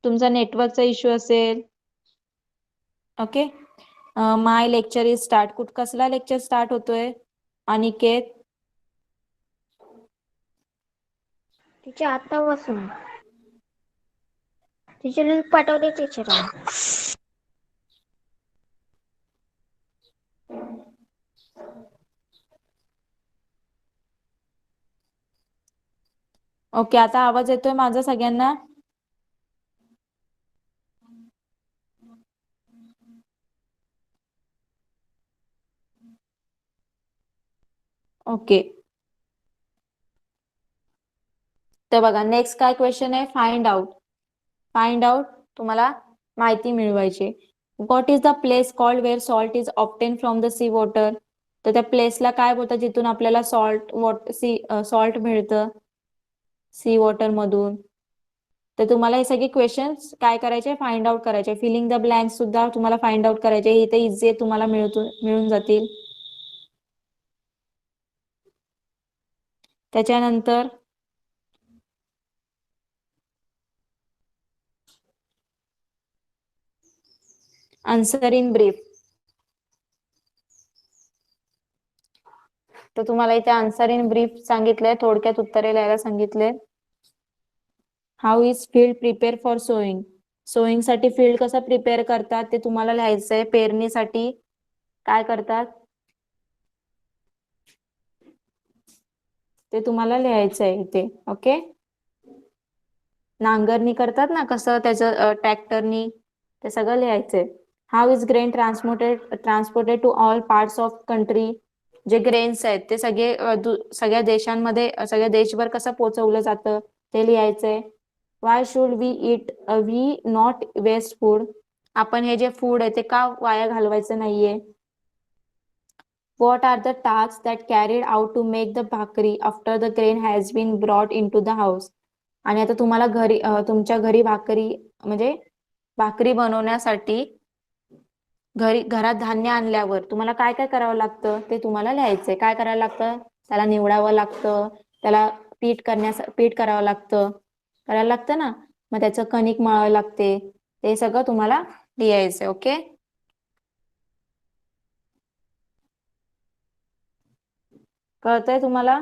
तुमचा नेटवर्कचा इश्यू असेल. Okay, my lecture is start. कसला लेक्चर स्टार्ट होतोय अनिकेत? तिच्या आतापासून तिचे लिंक पाठवली टीचरांनी. ओके, आता आवाज येतोय माझा सगळ्यांना? ओके, तर बघा नेक्स्ट काय क्वेश्चन आहे, फाइंड आउट. फाइंड आउट तुम्हाला माहिती मिळवायची. What is the place called where salt is obtain from the sea water? तर त्या प्लेसला काय बोलतात जिथून आपल्याला सॉल्ट मिळतं सी वॉटर मधून? तर तुम्हाला हे सगळे क्वेश्चन्स काय करायचे, फाइंड आउट करायचे. फिलिंग द ब्लँक सुद्धा तुम्हाला फाइंड आउट करायचे. इथे इझी तुम्हाला मिळून जातील. त्याच्यानंतर आन्सर इन ब्रीफ. तर तुम्हाला इथे आन्सर इन ब्रीफ सांगितलंय, थोडक्यात उत्तरे लिहायला सांगितले. How is field prepare for sowing? Sowing साठी फील्ड कसं प्रिपेअर करतात ते तुम्हाला लिहायचंय. पेरणीसाठी काय करतात ते तुम्हाला लिहायचंय इथे. ओके, नांगरणी करतात ना कसं त्याचं ट्रॅक्टरनी, ते सगळं लिहायचंय. How is grain transported to all parts of country? जे ग्रेन्स आहेत ते सगळ्या देशांमध्ये, सगळ्या देशभर कसं पोहोचवलं जातं ते लिहायचंय. Why should we not waste food? आपण हे जे फूड आहे ते का वाया घालवायचं नाहीये. What are the tasks that carried out to make the bhakri after the grain has been brought into the house? आणि आता तुम्हाला तुमच्या घरी म्हणजे भाकरी बनवण्यासाठी घरात धान्य आणल्यावर तुम्हाला काय काय करावं लागतं ते तुम्हाला लिहायचंय. काय करायला लागतं, त्याला निवडावं लागतं, त्याला पीठ करावं लागतं, करायला लागतं ना, मग त्याचं कणिक मळावं लागते, ते सगळं तुम्हाला लिहायचंय. ओके, कळतंय तुम्हाला?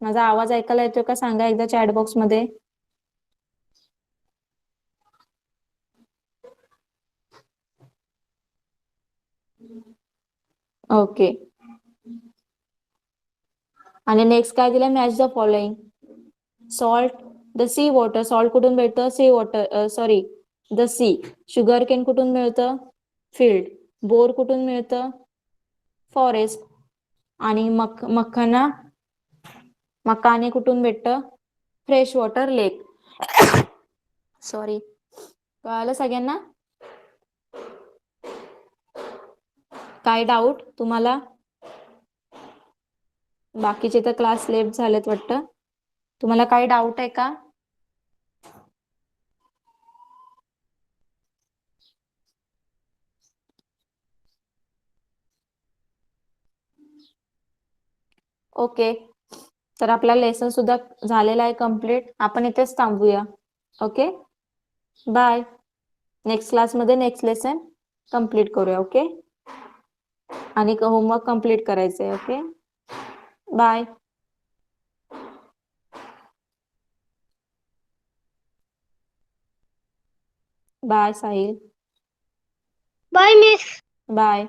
माझा आवाज ऐकायला येतोय का सांगा एकदा चॅट बॉक्स मध्ये. ओके, आणि नेक्स्ट काय दिलं, match the following. Salt the sea water. Salt कुठून भेटतं, sea water, sorry the sea. Sugar cane कुठून मिळतं, फील्ड. बोर कुठून मिळतं, फॉरेस्ट. आणि मकाने कुठून भेटतं, फ्रेश वॉटर लेक. सॉरी, कळालं सगळ्यांना? काय डाऊट तुम्हाला? बाकीचे तर क्लास लेट झालेत वाटतं. तुम्हाला काही डाऊट आहे का? ओके, तर आपला लेसन सुद्धा झालेला आहे कम्प्लीट. आपण इथेच थांबूया. Okay, bye. नेक्स्ट क्लासमध्ये नेक्स्ट लेसन कम्प्लीट करूया. ओके, आणि होमवर्क कम्प्लीट करायचं आहे. Okay, bye. Bye Sahil. Bye miss. Bye.